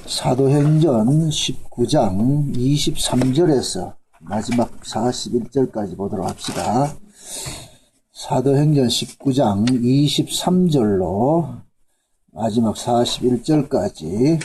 사도행전 19장 23절에서 마지막 41절까지 보도록 합시다. 사도행전 19장 23절로 마지막 41절까지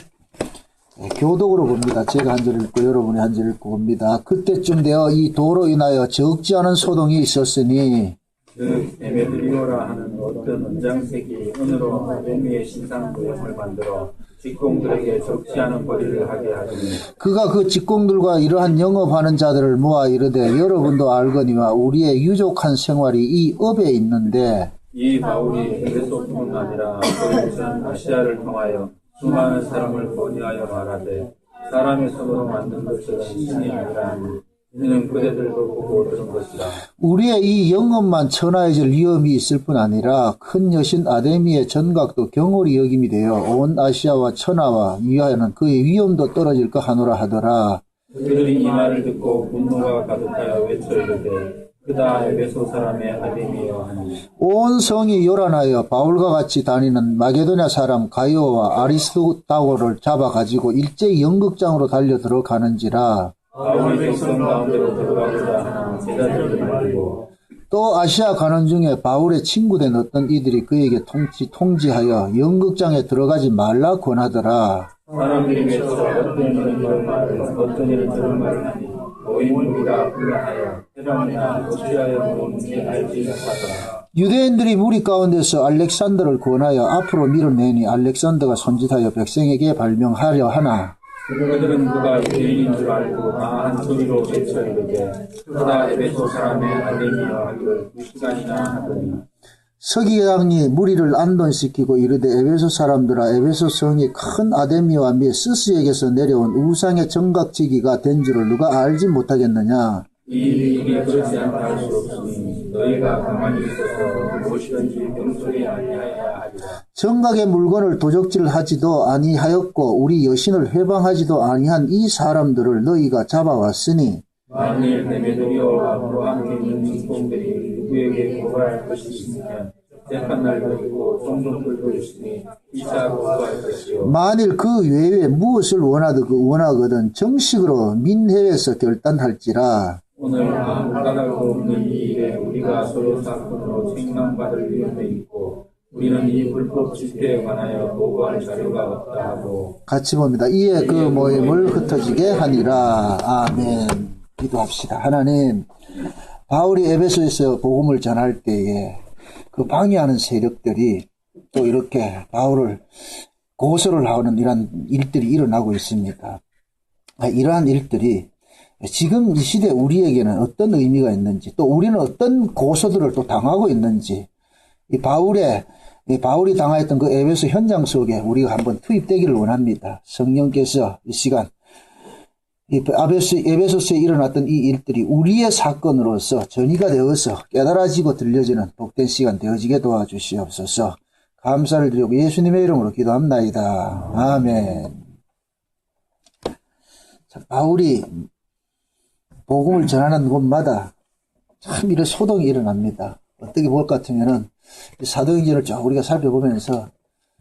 교독으로 봅니다. 제가 한 절 읽고 여러분이 한 절 읽고 봅니다. 그때쯤 되어 이 도로 인하여 적지 않은 소동이 있었으니 그 데메드리오라 하는 어떤 은장색이 은으로 아데미의 신상 모형을 만들어 직공들에게 적지 않은 벌이를 하게 하더니 그가 그 직공들과 이러한 영업하는 자들을 모아 이르되 여러분도 알거니와 우리의 유족한 생활이 이 업에 있는데 이 바울이 에베소뿐만 아니라 거의 전 아시아를 통하여 수많은 사람을 권유하여 말하되 사람의 손으로 만든 것이 신이 아니라 하니 이는 그대들도 보고 들은 것이라. 우리의 이 영업만 천하해질 위험이 있을 뿐 아니라 큰 여신 아데미의 전각도 경홀히 여김이 되어 온 아시아와 천하와 위하여는 그의 위험도 떨어질까 하노라 하더라. 그들이 이 말을 듣고 분노가 가득하여 외쳐 이르되 그다 에베소 사람의 아데미여 하니 온 성이 요란하여 바울과 같이 다니는 마게도냐 사람 가이오와 아리스도다고를 잡아가지고 일제히 연극장으로 달려 들어가는지라. 바울이 백성 가운데로 들어가고자 하나 제자들을 말리고 또 아시아 가는 중에 바울의 친구된 어떤 이들이 그에게 통지하여 연극장에 들어가지 말라 권하더라. 사람들이 외쳐 어떤 일은 이런 말을 어떤 일은 저런 말을 하니 모인 무리가 불안하여 해방이나 어찌하여 모이는지 알지 못하더라. 유대인들이 무리 가운데서 알렉산더를 권하여 앞으로 밀어내니 알렉산더가 손짓하여 백성에게 발명하려 하나 그들은 그가 유대인인 줄 알고 강한 소리로 외쳐 이르되 그다 에베소 사람의 아데미여 하기를 2시간이나 하더니 서기장이 무리를 안돈시키고 이르되 에베소 사람들아 에베소 성이 큰 아데미와 및 스스에게서 내려온 우상의 정각지기가 된 줄을 누가 알지 못하겠느냐. 이 일이 그렇지 않다 할 수 없으니 너희가 가만히 있어서 무엇이든지 병소리 아니하여야 하리라. 정각의 물건을 도적질하지도 아니하였고 우리 여신을 회방하지도 아니한 이 사람들을 너희가 잡아왔으니 만일 데메드리오와 그와 함께 있는 직공들이 누구에게 고발할 것이 있으면 재판날도 있고 종종들도 있으니 이사 고소할 것이요 만일 그 외에 무엇을 원하거든 정식으로 민회에서 결단할지라. 오늘 아무 까닭도 없는 이 일에 우리가 서로 사건으로 책망받을 위험에 있고 우리는 이 불법 집회에 관하여 보고할 자료가 없다 하고 같이 봅니다. 이에 그 모임을 흩어지게 하니라. 아멘. 기도합시다. 하나님, 바울이 에베소에서 복음을 전할 때에 그 방해하는 세력들이 또 이렇게 바울을 고소를 하는 이러한 일들이 일어나고 있습니다. 이러한 일들이 지금 이 시대 우리에게는 어떤 의미가 있는지 또 우리는 어떤 고소들을 또 당하고 있는지 바울이 당하였던 그 에베소 현장 속에 우리가 한번 투입되기를 원합니다. 성령께서 이 시간 에베소스에 일어났던 이 일들이 우리의 사건으로서 전이가 되어서 깨달아지고 들려지는 복된 시간 되어지게 도와주시옵소서. 감사를 드리고 예수님의 이름으로 기도합나이다. 아멘. 자, 바울이 복음을 전하는 곳마다 참 이런 소동이 일어납니다. 어떻게 볼 것 같으면은 사도행전을 쭉 우리가 살펴보면서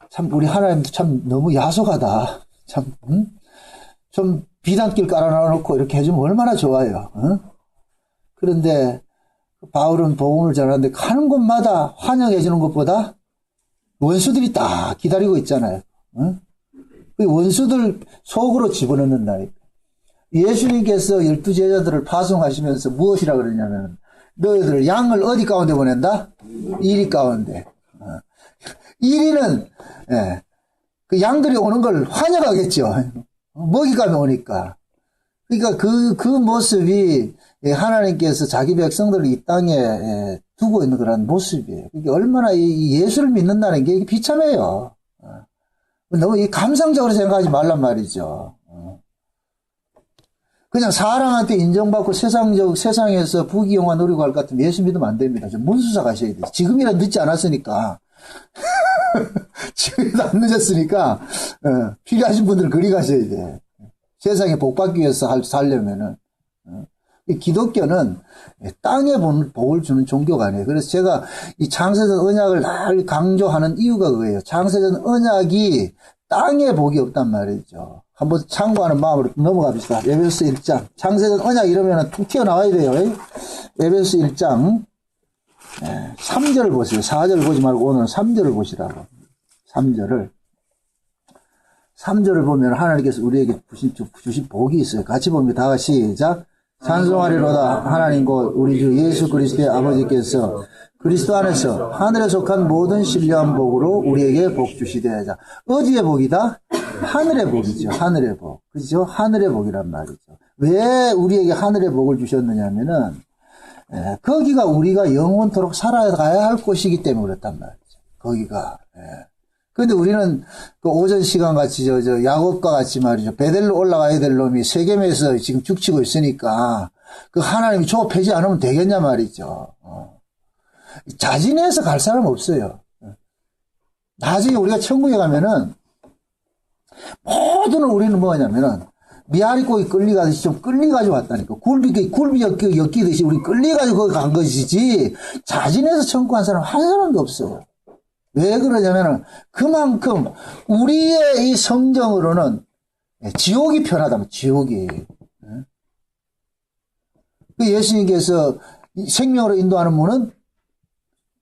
참 우리 하나님도 참 너무 야속하다. 참 좀 비단길 깔아놓고 이렇게 해주면 얼마나 좋아요. 그런데 바울은 복음을 전하는데 가는 곳마다 환영해주는 것보다 원수들이 딱 기다리고 있잖아요. 그 원수들 속으로 집어넣는다니까. 예수님께서 12제자들을 파송하시면서 무엇이라 그러냐면 너희들 양을 어디 가운데 보낸다? 이리 가운데. 이리는 그 양들이 오는 걸 환영하겠죠. 먹이감이 오니까. 그러니까 그 모습이 하나님께서 자기 백성들을 이 땅에 두고 있는 그런 모습이에요. 그러니까 얼마나 이 예수를 믿는다는 게 비참해요. 너무 감상적으로 생각하지 말란 말이죠. 그냥 사람한테 인정받고 세상에서 부귀영화 누리고 할 것 같으면 예수 믿으면 안 됩니다. 좀 문수사 가셔야 돼요. 지금이라도 늦지 않았으니까. 지금이라도 안 늦었으니까, 필요하신 분들은 그리 가셔야 돼요. 세상에 복 받기 위해서 살려면은. 기독교는 땅에 복을 주는 종교가 아니에요. 그래서 제가 이 창세전 언약을 늘 강조하는 이유가 그거예요. 창세전 언약이 땅에 복이 없단 말이죠. 한번 참고하는 마음으로 넘어갑시다. 에베소서 1장. 창세전 언약 이러면 툭 튀어나와야 돼요. 에베소서 1장 3절을 보세요. 4절을 보지 말고 오늘은 3절을 보시라고. 3절을 보면 하나님께서 우리에게 주신 복이 있어요. 같이 봅니다. 다 같이 시작. 찬송하리로다 하나님 곧 우리 주 예수 그리스도의 아버지께서 그리스도 안에서 하늘에 속한 모든 신령한 복으로 우리에게 복 주시되. 자, 어디의 복이다? 하늘의 복이죠. 하늘의 복. 그죠? 하늘의 복이란 말이죠. 왜 우리에게 하늘의 복을 주셨느냐면은 거기가 우리가 영원토록 살아가야 할 곳이기 때문에 그렇단 말이죠. 거기가. 그런데 우리는 그 오전 시간 같이 저 야곱과 같이 말이죠. 베델로 올라가야 될 놈이 세겜에서 지금 죽치고 있으니까 그 하나님이 조업하지 않으면 되겠냐 말이죠. 자진해서 갈 사람 없어요. 나중에 우리가 천국에 가면은 모든 우리는 뭐냐면은 미아리 고기 끌려가듯이 좀 끌려가지고 왔다니까. 굴비 엮이듯이 우리 끌려가지고 거기 간 것이지 자진해서 천국 간 사람 한 사람도 없어요. 왜 그러냐면은 그만큼 우리의 이 성정으로는 지옥이 편하다면 지옥이. 예수님께서 생명으로 인도하는 문은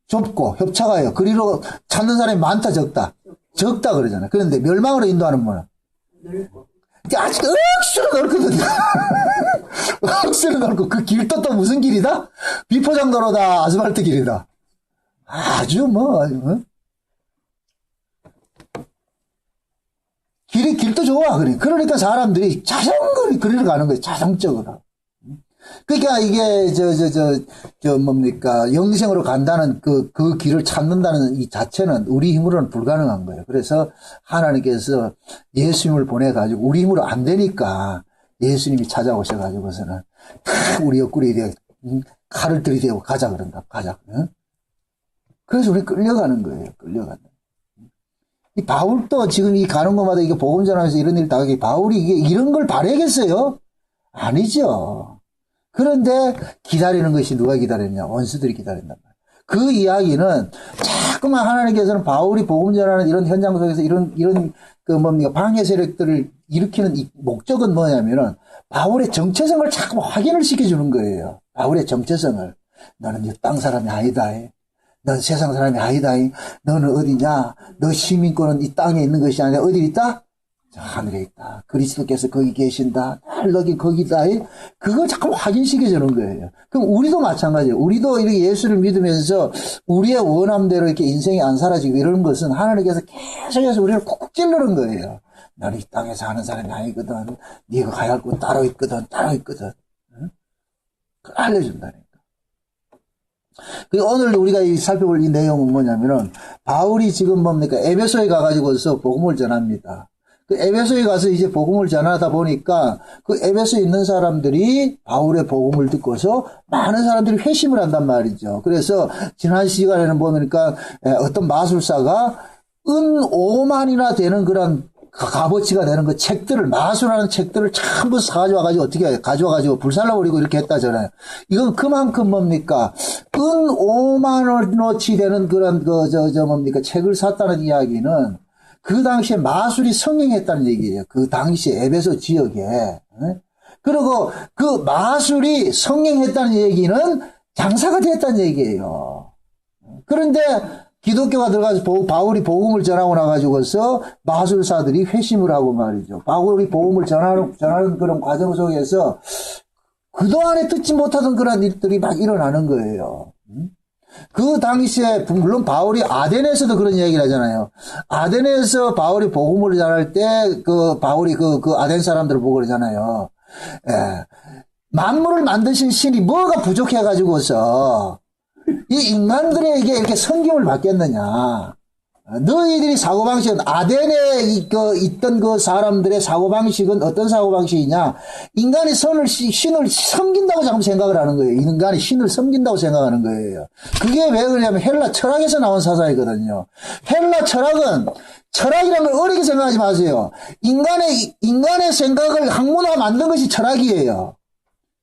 좁고 협착하여 그리로 찾는 사람이 많다 적다 그러잖아요. 그런데 멸망으로 인도하는 문은 아직 억수로 넓거든요. 억수로 넓고 그 길도 또 무슨 길이다? 비포장도로다 아스팔트 길이다. 아주 길도 좋아. 그러니까 사람들이 자전거를 그리러 가는 거예요. 자동적으로. 그러니까 이게 뭡니까 영생으로 간다는 그 길을 찾는다는 이 자체는 우리 힘으로는 불가능한 거예요. 그래서 하나님께서 예수님을 보내가지고 우리 힘으로 안 되니까 예수님이 찾아오셔가지고서는 우리 옆구리에 칼을 들이대고 가자 그런다. 가자. 응? 그래서 우리 끌려가는 거예요. 끌려가는. 이 바울도 지금 이 가는 곳마다 이게 복음 전하면서 이런 일 당하게 바울이 이게 이런 걸 바라겠어요? 아니죠. 그런데 기다리는 것이 누가 기다렸냐? 원수들이 기다린단 말이에요. 그 이야기는 자꾸만 하나님께서는 바울이 복음 전하는 이런 현장 속에서 이런 방해 세력들을 일으키는 이 목적은 뭐냐면은 바울의 정체성을 자꾸 확인을 시켜주는 거예요. 바울의 정체성을. 너는 이 땅 사람이 아니다. 넌 세상 사람이 아니다. 너는 어디냐? 너 시민권은 이 땅에 있는 것이 아니라 어디 있다? 하늘에 있다. 그리스도께서 거기 계신다. 너기 거기다. 그걸 자꾸 확인시켜 주는 거예요. 그럼 우리도 마찬가지예요. 우리도 이렇게 예수를 믿으면서 우리의 원함대로 이렇게 인생이 안 사라지고 이러는 것은 하나님께서 계속해서 우리를 쿡쿡 찌르는 거예요. 너는 이 땅에 사는 사람이 아니거든. 네가 가야 할 곳 따로 있거든. 응? 그걸 알려준다니까. 오늘 우리가 살펴볼 이 내용은 뭐냐면은 바울이 지금 뭡니까 에베소에 가가지고서 복음을 전합니다. 그 에베소에 가서 이제 복음을 전하다 보니까 그 에베소에 있는 사람들이 바울의 복음을 듣고서 많은 사람들이 회심을 한단 말이죠. 그래서 지난 시간에는 보니까 어떤 마술사가 은 5만이나 되는 그런 값어치가 되는 그 책들을, 마술하는 책들을 전부 사가지고 어떻게 가져와가지고 불살라버리고 이렇게 했다잖아요. 이건 그만큼 뭡니까? 은 5만 원어치 되는 그런 뭡니까? 책을 샀다는 이야기는 그 당시에 마술이 성행했다는 얘기예요. 그 당시에 에베소 지역에. 그리고 그 마술이 성행했다는 얘기는 장사가 됐다는 얘기예요. 그런데 기독교가 들어가서 바울이 복음을 전하고 나가지고서 마술사들이 회심을 하고 말이죠. 바울이 복음을 전하는 그런 과정 속에서 그동안에 듣지 못하던 그런 일들이 막 일어나는 거예요. 그 당시에 물론 바울이 아덴에서도 그런 얘기를 하잖아요. 아덴에서 바울이 복음을 전할 때 바울이 그 아덴 사람들을 보고 그러잖아요. 만물을 만드신 신이 뭐가 부족해 가지고서 이 인간들에게 이렇게 섬김을 받겠느냐. 너희들이 사고방식은 아덴에 있던 그 사람들의 사고방식은 어떤 사고방식이냐. 인간이 신을 섬긴다고 자꾸 생각을 하는 거예요. 인간이 신을 섬긴다고 생각하는 거예요. 그게 왜 그러냐면 헬라 철학에서 나온 사상이거든요. 헬라 철학이라는 걸 어렵게 생각하지 마세요. 인간의 생각을 학문화가 만든 것이 철학이에요.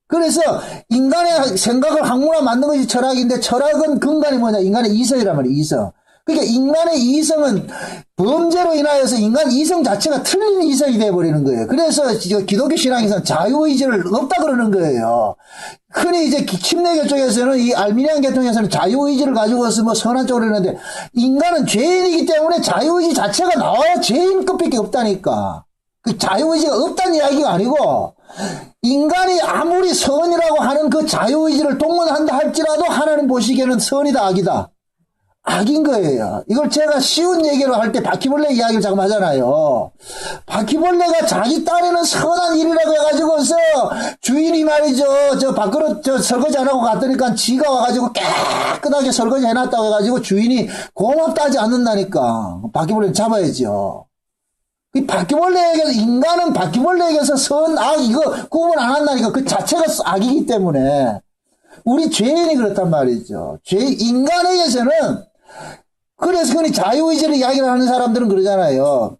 그래서 인간의 생각을 학문화 만든 것이 철학인데 철학은 근간이 뭐냐? 인간의 이성이란 말이에요. 이성. 그러니까 인간의 이성은 범죄로 인하여서 인간 이성 자체가 틀린 이성이 되어버리는 거예요. 그래서 기독교 신앙에서는 자유의지를 없다 그러는 거예요. 흔히 이제 침례교 쪽에서는 이 알미니안 계통에서는 자유의지를 가지고서 뭐 선한 쪽으로 했는데 인간은 죄인이기 때문에 자유의지 자체가 나와야 죄인급밖에 없다니까. 그 자유의지가 없다는 이야기가 아니고 인간이 아무리 선이라고 하는 그 자유의지를 동원한다 할지라도 하나님 보시기에는 선이다 악이다. 악인 거예요. 이걸 제가 쉬운 얘기로 할 때 바퀴벌레 이야기를 자꾸 하잖아요. 바퀴벌레가 자기 딴에는 선한 일이라고 해가지고서 주인이 말이죠. 저 밖으로 설거지 안 하고 갔더니까 지가 와가지고 깨끗하게 설거지 해놨다고 해가지고 주인이 고맙다 하지 않는다니까. 바퀴벌레를 잡아야죠. 이 바퀴벌레에게서, 인간은 바퀴벌레에게서 선, 악, 이거 구분 안 한다니까. 그 자체가 악이기 때문에. 우리 죄인이 그렇단 말이죠. 인간에게서는, 그래서 흔히 자유의지를 이야기를 하는 사람들은 그러잖아요.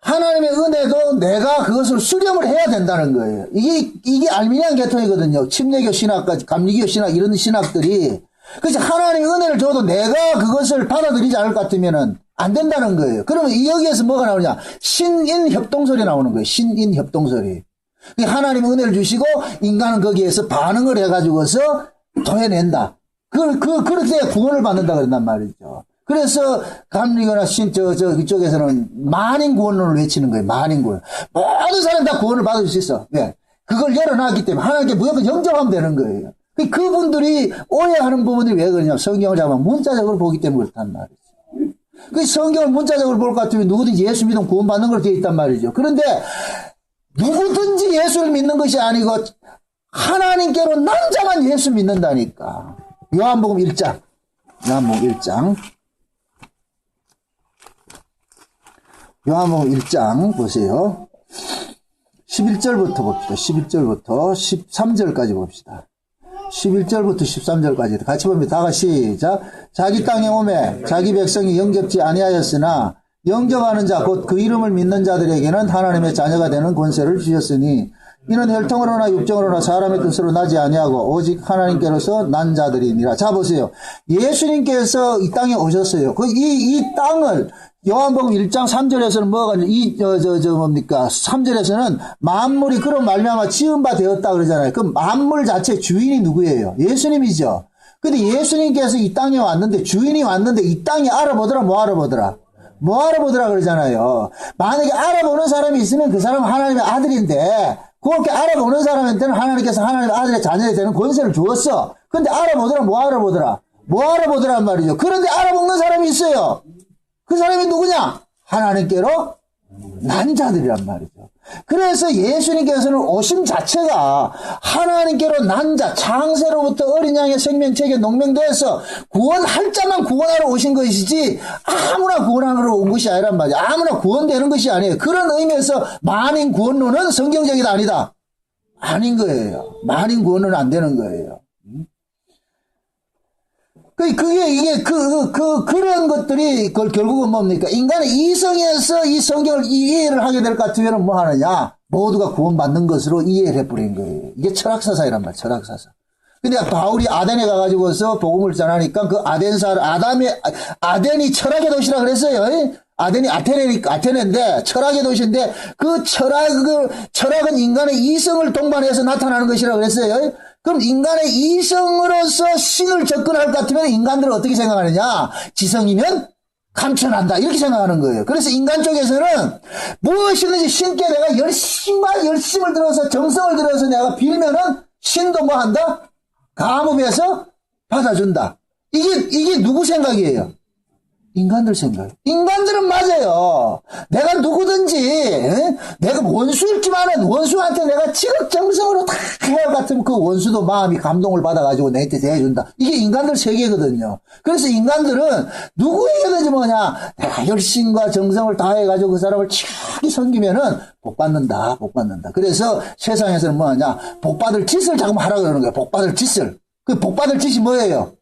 하나님의 은혜도 내가 그것을 수렴을 해야 된다는 거예요. 이게 알미니안 계통이거든요. 침례교 신학까지, 감리교 신학, 이런 신학들이. 그래서 하나님의 은혜를 줘도 내가 그것을 받아들이지 않을 것 같으면은 안 된다는 거예요. 그러면 여기에서 뭐가 나오냐? 신인 협동설이 나오는 거예요. 신인 협동설이. 하나님 은혜를 주시고 인간은 거기에서 반응을 해가지고서 토해낸다. 그렇게 구원을 받는다 그런단 말이죠. 그래서 감리교나 이쪽에서는 만인 구원론을 외치는 거예요. 만인 구원. 모든 사람 다 구원을 받을 수 있어. 왜? 그걸 열어놨기 때문에 하나님께 무조건 영접하면 되는 거예요. 그분들이 오해하는 부분이 왜 그러냐? 성경을 잡으면 문자적으로 보기 때문에 그렇단 말이죠. 그 성경을 문자적으로 볼 것 같으면 누구든지 예수 믿으면 구원받는 걸로 되어 있단 말이죠. 그런데 누구든지 예수를 믿는 것이 아니고 하나님께로 난 자만 예수 믿는다니까. 요한복음 1장. 요한복음 1장. 요한복음 1장 보세요. 11절부터 봅시다. 11절부터 13절까지 봅시다. 11절부터 13절까지 같이 봅니다. 다 같이 시작. 자기 땅에 오매 자기 백성이 영접지 아니하였으나 영접하는 자 곧 그 이름을 믿는 자들에게는 하나님의 자녀가 되는 권세를 주셨으니 이는 혈통으로나 육정으로나 사람의 뜻으로 나지 아니하고 오직 하나님께로서 난 자들이니라. 자 보세요. 예수님께서 이 땅에 오셨어요. 이 땅을 요한복음 1장 3절에서는 뭐가 뭡니까? 3절에서는 만물이 그로 말미암아 지은 바 되었다 그러잖아요. 그 만물 자체 주인이 누구예요? 예수님이죠. 근데 예수님께서 이 땅에 왔는데 주인이 왔는데 이 땅에 알아보더라 뭐 알아보더라? 뭐 알아보더라 그러잖아요. 만약에 알아보는 사람이 있으면 그 사람은 하나님의 아들인데 그렇게 알아보는 사람한테는 하나님께서 하나님의 아들의 자녀가 되는 권세를 주었어. 근데 알아보더라 뭐 알아보더라? 뭐 알아보더란 말이죠. 그런데 알아먹는 사람이 있어요. 그 사람이 누구냐? 하나님께로 난 자들이란 말이죠. 그래서 예수님께서는 오심 자체가 하나님께로 난 자, 창세로부터 어린 양의 생명책에 농명되어서 구원할 자만 구원하러 오신 것이지 아무나 구원하러 온 것이 아니란 말이에요. 아무나 구원되는 것이 아니에요. 그런 의미에서 만인 구원론은 성경적이다 아니다? 아닌 거예요. 만인 구원론은 안 되는 거예요. 그런 것들이, 결국은 뭡니까? 인간의 이성에서 이 성경을 이해를 하게 될 것 같으면 뭐 하느냐? 모두가 구원받는 것으로 이해를 해버린 거예요. 이게 철학사상이란 말이야, 철학사상. 근데 바울이 아덴에 가가지고서 복음을 전하니까 그 아덴이 철학의 도시라 그랬어요. 아덴이 아테네인데 철학의 도시인데 그 철학은 인간의 이성을 동반해서 나타나는 것이라 그랬어요. 그럼 인간의 이성으로서 신을 접근할 것 같으면 인간들은 어떻게 생각하느냐? 지성이면 감천한다. 이렇게 생각하는 거예요. 그래서 인간 쪽에서는 무엇이든지 신께 내가 열심을 들어서 정성을 들여서 내가 빌면은 신도 뭐 한다? 감업해서 받아준다. 이게 누구 생각이에요? 인간들 생각. 인간들은 맞아요. 내가 누구든지, 내가 원수일지만은 원수한테 내가 지극정성으로 다 해야 같으면 그 원수도 마음이 감동을 받아가지고 내한테 대해준다. 이게 인간들 세계거든요. 그래서 인간들은 누구에게든지 뭐냐, 내가 열심과 정성을 다해가지고 그 사람을 치하게 섬기면은 복 받는다. 그래서 세상에서는 뭐하냐, 복 받을 짓을 자꾸 하라고 그러는 거예요. 복 받을 짓을. 그 복 받을 짓이 뭐예요?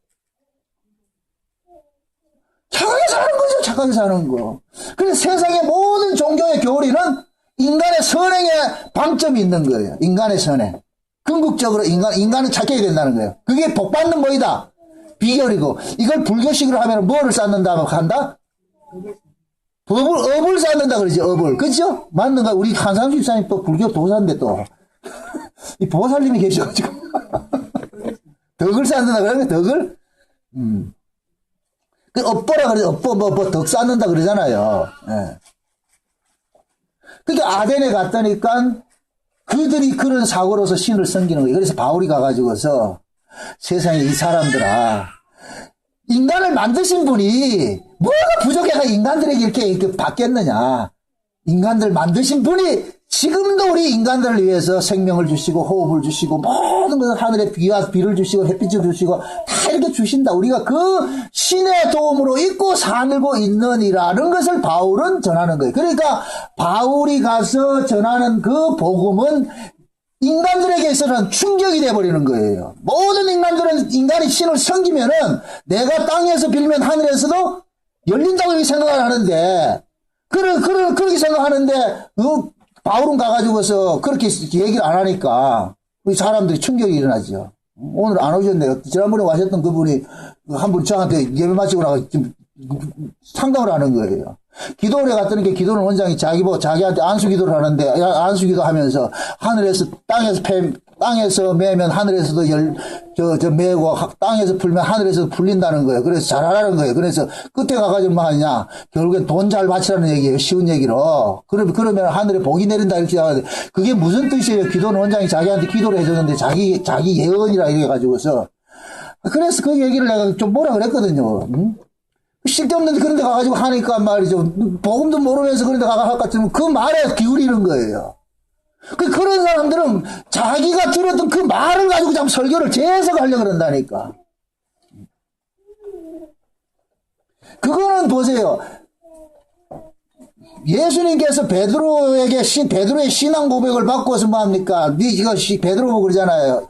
착하게 사는 거죠. 착하게 사는 거. 그래서 세상의 모든 종교의 교리는 인간의 선행에 방점이 있는 거예요. 인간의 선행. 궁극적으로 인간은 착해야 된다는 거예요. 그게 복받는 뭐이다? 비결이고, 이걸 불교식으로 하면 뭐를 쌓는다 한다? 업을 쌓는다 그러지, 업을. 그죠? 맞는가? 우리 한상수 집사님 또 불교 도사인데 또. 이 보살님이 계셔가지고. 덕을 쌓는다 그러면 덕을? 그 업보라 그러지, 업보, 덕 쌓는다 그러잖아요. 예. 그러니까 아덴에 갔다니까 그들이 그런 사고로서 신을 섬기는 거예요. 그래서 바울이 가가지고서 세상에 이 사람들아, 인간을 만드신 분이 뭐가 부족해가 인간들에게 이렇게 받겠느냐. 인간들 만드신 분이 지금도 우리 인간들을 위해서 생명을 주시고 호흡을 주시고 모든 것을 하늘에 비를 주시고 햇빛을 주시고 다 이렇게 주신다. 우리가 그 신의 도움으로 있고 살고 있느니라는 것을 바울은 전하는 거예요. 그러니까 바울이 가서 전하는 그 복음은 인간들에게 있어서는 충격이 돼버리는 거예요. 모든 인간들은 인간이 신을 섬기면은 내가 땅에서 빌면 하늘에서도 열린다고 이렇게 생각을 하는데 그렇게 생각하는데 바울은 가가지고서 그렇게 얘기를 안 하니까 우리 사람들이 충격이 일어나죠. 오늘 안 오셨네요. 지난번에 와셨던 그분이 한 분 저한테 예배 마치고 나가 지금 상담을 하는 거예요. 기도원에 갔더니 기도원 원장이 자기한테 안수 기도를 하는데, 안수 기도 하면서 하늘에서 땅에서 매면 하늘에서도 매고 땅에서 풀면 하늘에서도 풀린다는 거예요. 그래서 잘하라는 거예요. 그래서 끝에 가가지고 뭐 하냐. 결국엔 돈 잘 바치라는 얘기예요. 쉬운 얘기로. 그러면 하늘에 복이 내린다 이렇게 하는데 그게 무슨 뜻이에요? 기도원 원장이 자기한테 기도를 해줬는데 자기 예언이라 이래 가지고서. 그래서 그 얘기를 내가 좀 뭐라 그랬거든요. 응? 쓸데없는 그런 데 가가지고 하니까 말이죠. 복음도 모르면서 그런 데 가가 할 것 같으면 그 말에 기울이는 거예요. 그런 사람들은 자기가 들었던 그 말을 가지고 자꾸 설교를 재해석하려고 그런다니까. 그거는 보세요. 예수님께서 베드로의 신앙 고백을 받고서 뭐합니까? 베드로 그러잖아요.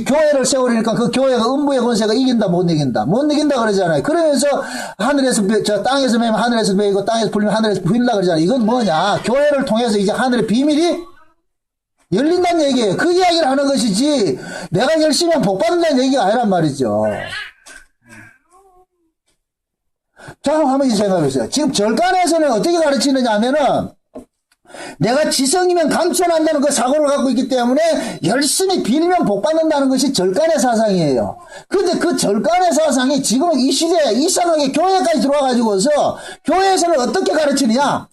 교회를 세우려니까 그 교회가 음부의 권세가 이긴다, 못 이긴다 그러잖아요. 그러면서 땅에서 매면 하늘에서 매이고 땅에서 풀리면 하늘에서 풀린다 그러잖아요. 이건 뭐냐? 교회를 통해서 이제 하늘의 비밀이 열린다는 얘기예요. 그 이야기를 하는 것이지, 내가 열심히 하면 복 받는다는 얘기가 아니란 말이죠. 자, 한번 생각해보세요. 지금 절간에서는 어떻게 가르치느냐 하면은, 내가 지성이면 감춰난다는 그 사고를 갖고 있기 때문에 열심히 빌면 복 받는다는 것이 절간의 사상이에요. 근데 그 절간의 사상이 지금 이 시대에 이상하게 교회까지 들어와가지고서 교회에서는 어떻게 가르치느냐?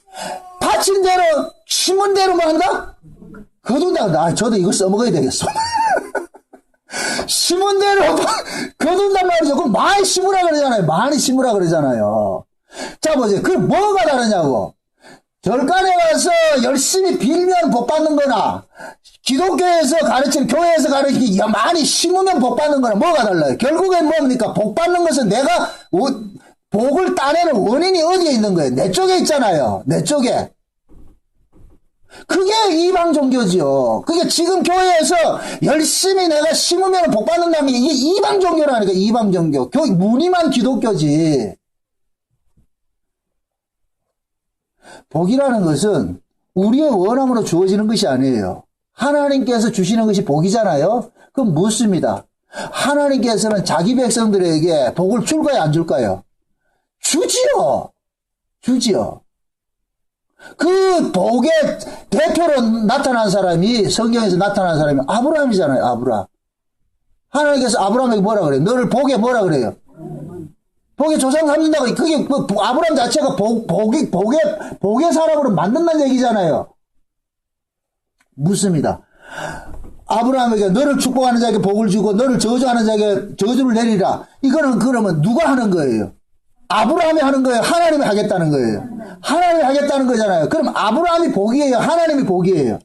바친 대로, 심은 대로만 한다? 거둔다. 저도 이거 써먹어야 되겠어. 심은 대로 거둔단 말이죠. 그럼 많이 심으라 그러잖아요. 자, 보세요. 그 뭐가 다르냐고. 절간에 가서 열심히 빌면 복 받는 거나, 기독교에서 가르치는, 교회에서 가르치기, 많이 심으면 복 받는 거나 뭐가 달라요? 결국엔 뭡니까? 복 받는 것은 내가, 복을 따내는 원인이 어디에 있는 거예요? 내 쪽에 있잖아요. 내 쪽에. 그게 이방 종교지요. 그게 지금 교회에서 열심히 내가 심으면 복 받는다면 이게 이방 종교라니까, 이방 종교. 무늬만 기독교지. 복이라는 것은 우리의 원함으로 주어지는 것이 아니에요. 하나님께서 주시는 것이 복이잖아요. 그럼 묻습니다. 하나님께서는 자기 백성들에게 복을 줄까요, 안 줄까요? 주지요. 그 복의 대표로 나타난 사람이, 성경에서 나타난 사람이 아브라함이잖아요, 아브라함. 하나님께서 아브라함에게 뭐라 그래요? 너를 복에 뭐라 그래요? 복의 조상 삼는다고, 그게, 아브라함 자체가 복의 사람으로 만든다는 얘기잖아요. 묻습니다. 아브라함에게 너를 축복하는 자에게 복을 주고, 너를 저주하는 자에게 저주를 내리라. 이거는 그러면 누가 하는 거예요? 아브라함이 하는 거예요? 하나님이 하겠다는 거예요? 하나님이 하겠다는 거잖아요. 그럼 아브라함이 복이에요? 하나님이 복이에요?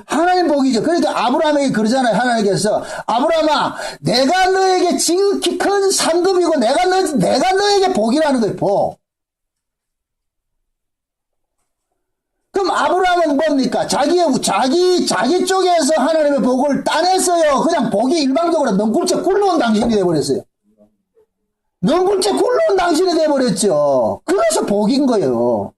하나님 복이죠. 그러니까 아브라함에게 그러잖아요. 하나님께서 아브라함아, 내가 너에게 지극히 큰 상급이고 내가 너에게 복이라는 거예요. 복. 그럼 아브라함은 뭡니까? 자기 쪽에서 하나님의 복을 따냈어요. 그냥 복이 일방적으로 넝굴째 굴러온 당신이 돼버렸어요. 넝굴째 굴러온 당신이 돼버렸죠. 그래서 복인 거예요.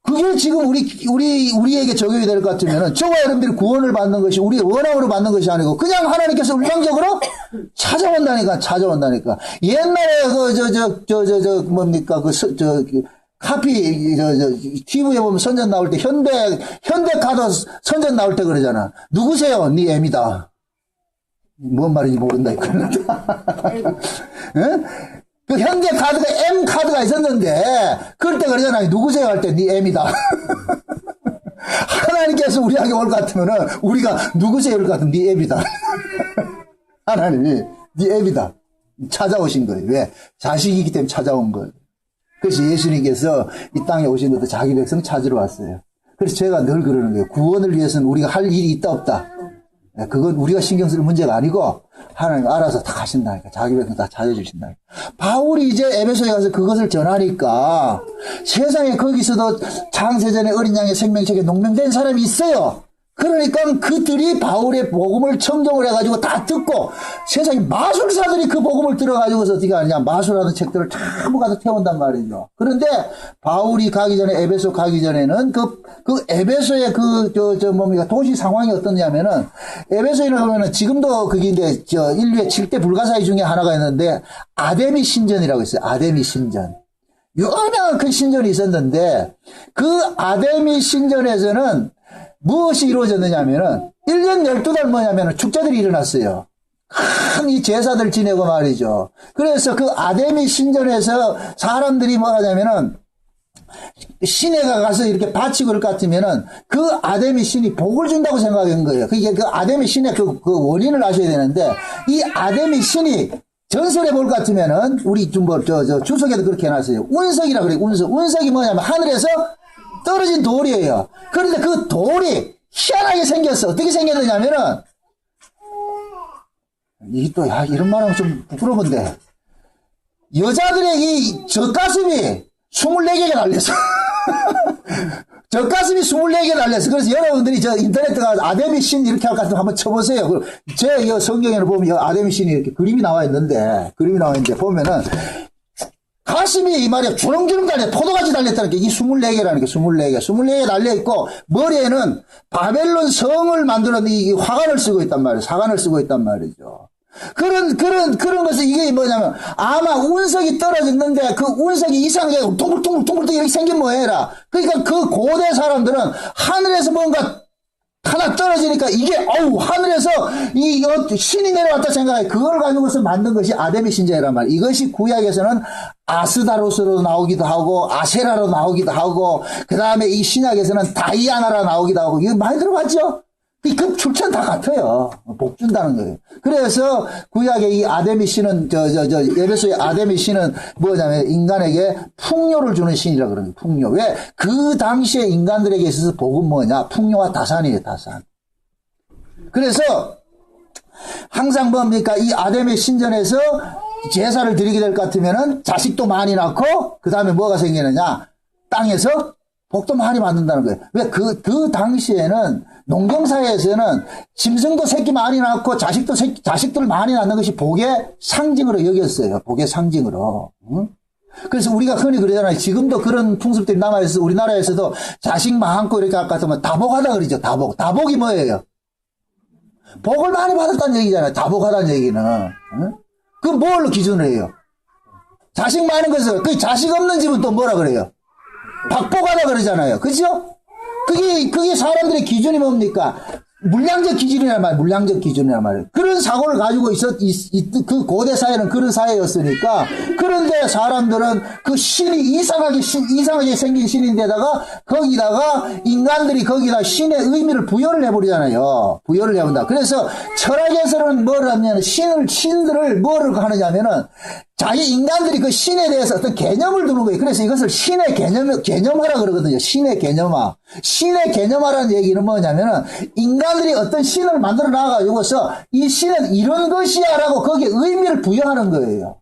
그게 지금 우리에게 적용이 될 것 같으면은, 저와 여러분들이 구원을 받는 것이 우리의 원함으로 받는 것이 아니고, 그냥 하나님께서 일방적으로 찾아온다니까. 옛날에 뭡니까, TV에 보면 선전 나올 때, 현대카드 선전 나올 때 그러잖아. 누구세요? 네 애입니다. 뭔 말인지 모른다, 이거. 응? 그 현대카드가 M카드가 있었는데, 그럴 때 그러잖아요. 누구세요? 할 때, 네 애입니다. 하나님께서 우리에게 올 것 같으면은, 우리가 누구세요? 할 것 같으면, 네 애입니다. 하나님이, 네 애입니다. 찾아오신 거예요. 왜? 자식이기 때문에 찾아온 거예요. 그래서 예수님께서 이 땅에 오신 것도 자기 백성 찾으러 왔어요. 그래서 제가 늘 그러는 거예요. 구원을 위해서는 우리가 할 일이 있다 없다. 그건 우리가 신경 쓸 문제가 아니고 하나님 알아서 다 하신다니까. 자기 백성 다 찾아주신다니까. 바울이 이제 에베소에 가서 그것을 전하니까 세상에 거기서도 창세전에 어린 양의 생명책에 농명된 사람이 있어요. 그러니까 그들이 바울의 복음을 청정을 해가지고 다 듣고 세상에 마술사들이 그 복음을 들어가지고서 어떻게 하느냐. 마술하는 책들을 전부 가서 태운단 말이죠. 그런데 바울이 가기 전에 에베소 가기 전에는 그 에베소의 뭡니까 도시 상황이 어떻냐면은 에베소인을 보면은 지금도 그게 이제 인류의 7대 불가사의 중에 하나가 있는데 아데미 신전이라고 있어요. 아데미 신전. 유명한 큰 신전이 있었는데 그 아데미 신전에서는 무엇이 이루어졌느냐면은 1년 12달 뭐냐면은 축제들이 일어났어요. 큰 이 제사들 지내고 말이죠. 그래서 그 아데미 신전에서 사람들이 뭐 하냐면은 신에가 가서 이렇게 바치고 그럴 것 같으면은 그 아데미 신이 복을 준다고 생각한 거예요. 그게 그 아데미 신의 그 원인을 아셔야 되는데 이 아데미 신이 전설해 볼 것 같으면은 우리 주석에도 그렇게 해놨어요. 운석이라 그래요. 운석이 뭐냐면 하늘에서 떨어진 돌이에요. 그런데 그 돌이 희한하게 생겼어. 어떻게 생겼느냐면은, 이런 말하면 좀 부끄러운데, 여자들의 이 젖가슴이 24개가 달렸어. 젖가슴이 24개 달렸어. 그래서 여러분들이 인터넷에 가서 아데미 신 이렇게 할 것 같으면 한번 쳐보세요. 제 성경에는 보면 아데미 신이 이렇게 그림이 나와 있는데, 보면은, 가슴이 이 말이야 주렁주렁 달려 포도같이 달렸다는 게 이 24개라는 게 24개 달려있고 머리에는 바벨론 성을 만드는 이 화관을 쓰고 있단 말이에요. 사관을 쓰고 있단 말이죠. 그런 것은 이게 뭐냐면 아마 운석이 떨어졌는데 그 운석이 이상하게 둥글둥글 이렇게 생긴 모양이라. 그러니까 그 고대 사람들은 하늘에서 뭔가 하나 떨어지니까 이게 하늘에서 이 신이 내려왔다 생각해. 그걸 가지고서 만든 것이 아데미 신전이란 말이에요. 이것이 구약에서는 아스다로스로 나오기도 하고 아세라로 나오기도 하고 그 다음에 이 신약에서는 다이아나로 나오기도 하고 이거 많이 들어봤죠? 그 출처는 다 같아요. 복 준다는 거예요. 그래서 구약의 이 아데미 신은 에베소의 아데미 신은 뭐냐면 인간에게 풍요를 주는 신이라 그러는 거예요. 풍요. 왜? 그 당시에 인간들에게 있어서 복은 뭐냐? 풍요와 다산이에요. 다산. 그래서 항상 뭡니까? 이 아데미 신전에서 제사를 드리게 될 것 같으면은 자식도 많이 낳고 그 다음에 뭐가 생기느냐? 땅에서 복도 많이 받는다는 거예요. 왜? 그 당시에는 농경사회에서는 짐승도 새끼 많이 낳고 자식들 많이 낳는 것이 복의 상징으로 여겼어요. 복의 상징으로. 응? 그래서 우리가 흔히 그러잖아요. 지금도 그런 풍습들이 남아있어. 우리나라에서도 자식 많고 이렇게 할 것 같으면 다복하다 그러죠. 다복. 다복이 뭐예요? 복을 많이 받았다는 얘기잖아요. 다복하다는 얘기는. 응? 그 뭘로 기준을 해요? 자식 많은 것을. 그 자식 없는 집은 또 뭐라 그래요? 박복하다 그러잖아요. 그죠? 그게 사람들의 기준이 뭡니까? 물량적 기준이란 말이에요. 물량적 기준이란 말이에요. 그런 사고를 가지고 그 고대 사회는 그런 사회였으니까. 그런데 사람들은 그 신이 이상하게 생긴 신인데다가 거기다가 인간들이 거기다 신의 의미를 부여를 해버리잖아요. 부여를 해본다. 그래서 철학에서는 뭘 하냐면 신들을 뭐를 하느냐면은 자기 인간들이 그 신에 대해서 어떤 개념을 두는 거예요. 그래서 이것을 신의 개념화라 그러거든요. 신의 개념화. 신의 개념화라는 얘기는 뭐냐면은 인간들이 어떤 신을 만들어 나가지고서 이 신은 이런 것이야 라고 거기에 의미를 부여하는 거예요.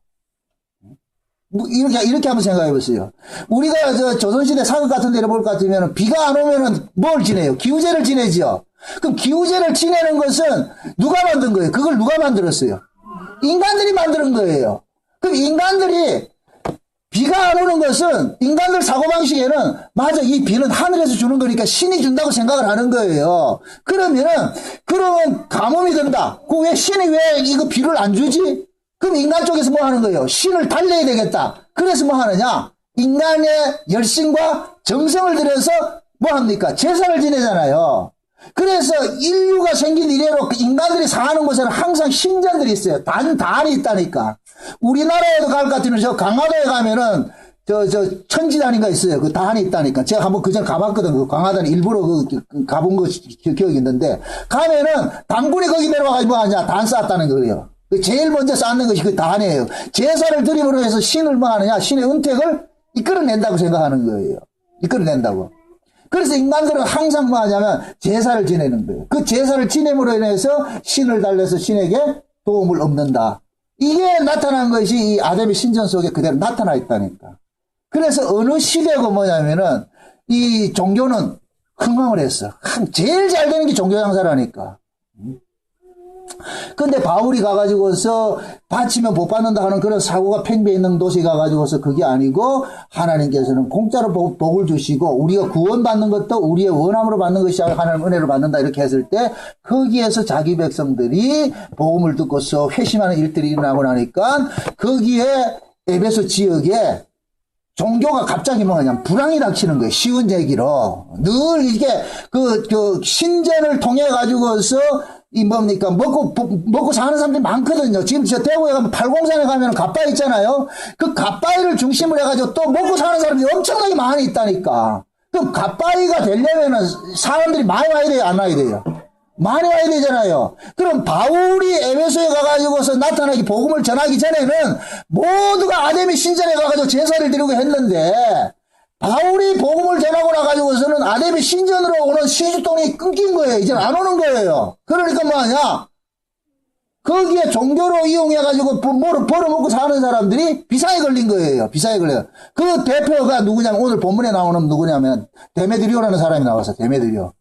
이렇게 한번 생각해 보세요. 우리가 조선시대 사극 같은 데를 볼 것 같으면 비가 안 오면은 뭘 지내요? 기우제를 지내죠. 그럼 기우제를 지내는 것은 누가 만든 거예요? 그걸 누가 만들었어요? 인간들이 만드는 거예요. 그럼 인간들이 비가 안 오는 것은 인간들 사고방식에는 맞아, 이 비는 하늘에서 주는 거니까 신이 준다고 생각을 하는 거예요. 그러면 가뭄이 든다. 왜 신이 왜 이거 비를 안 주지? 그럼 인간 쪽에서 뭐 하는 거예요? 신을 달래야 되겠다. 그래서 뭐 하느냐? 인간의 열심과 정성을 들여서 뭐 합니까? 제사를 지내잖아요. 그래서 인류가 생긴 이래로 인간들이 사는 곳에는 항상 신전들이 있어요. 단이 있다니까. 우리나라에도 갈 것 같으면 저 강화도에 가면은 저 천지단인가 있어요. 그 단이 있다니까. 제가 한번 그전 가봤거든. 그 강화도는 일부러 가본 거 기억이 있는데 가면은 당군이 거기 내려와가지고 뭐 하냐? 단 쌓았다는 거예요. 제일 먼저 쌓는 것이 그 단이에요. 제사를 드림으로 해서 신을 뭐 하느냐? 신의 은택을 이끌어낸다고 생각하는 거예요. 이끌어낸다고. 그래서 인간들은 항상 뭐 하냐면 제사를 지내는 거예요. 그 제사를 지냄으로 인해서 신을 달래서 신에게 도움을 얻는다. 이게 나타난 것이 이 아담의 신전 속에 그대로 나타나 있다니까. 그래서 어느 시대고 뭐냐면은 이 종교는 흥황을 했어. 제일 잘 되는 게 종교 장사라니까. 근데 바울이 가가지고서 바치면 복 받는다 하는 그런 사고가 팽배해 있는 도시 가가지고서 그게 아니고 하나님께서는 공짜로 복을 주시고 우리가 구원받는 것도 우리의 원함으로 받는 것이 하나님 은혜로 받는다 이렇게 했을 때 거기에서 자기 백성들이 복음을 듣고서 회심하는 일들이 일어나고 나니까 거기에 에베소 지역에 종교가 갑자기 뭐냐면 불황이 닥치는 거예요. 쉬운 얘기로. 늘 이게 그 신전을 통해 가지고서 이 뭡니까? 먹고 사는 사람들이 많거든요. 지금 저 대구에 가면 팔공산에 가면 갓바위 있잖아요. 그 갓바위를 중심으로 해가지고 또 먹고 사는 사람들이 엄청나게 많이 있다니까. 그럼 갓바위가 되려면은 사람들이 많이 와야 돼요? 안 와야 돼요? 많이 와야 되잖아요. 그럼 바울이 에베소에 가가지고서 나타나기 복음을 전하기 전에는 모두가 아담의 신전에 가가지고 제사를 드리고 했는데 바울이 복음을 전하고 나가지고서는 아담의 신전으로 오는 시주동이 끊긴 거예요. 이제 안 오는 거예요. 그러니까 뭐하냐? 거기에 종교로 이용해가지고 뭐를 벌어먹고 사는 사람들이 비사에 걸린 거예요. 비사에 걸려요. 그 대표가 누구냐면 오늘 본문에 나오는 누구냐면 데메드리오라는 사람이 나와서 데메드리오.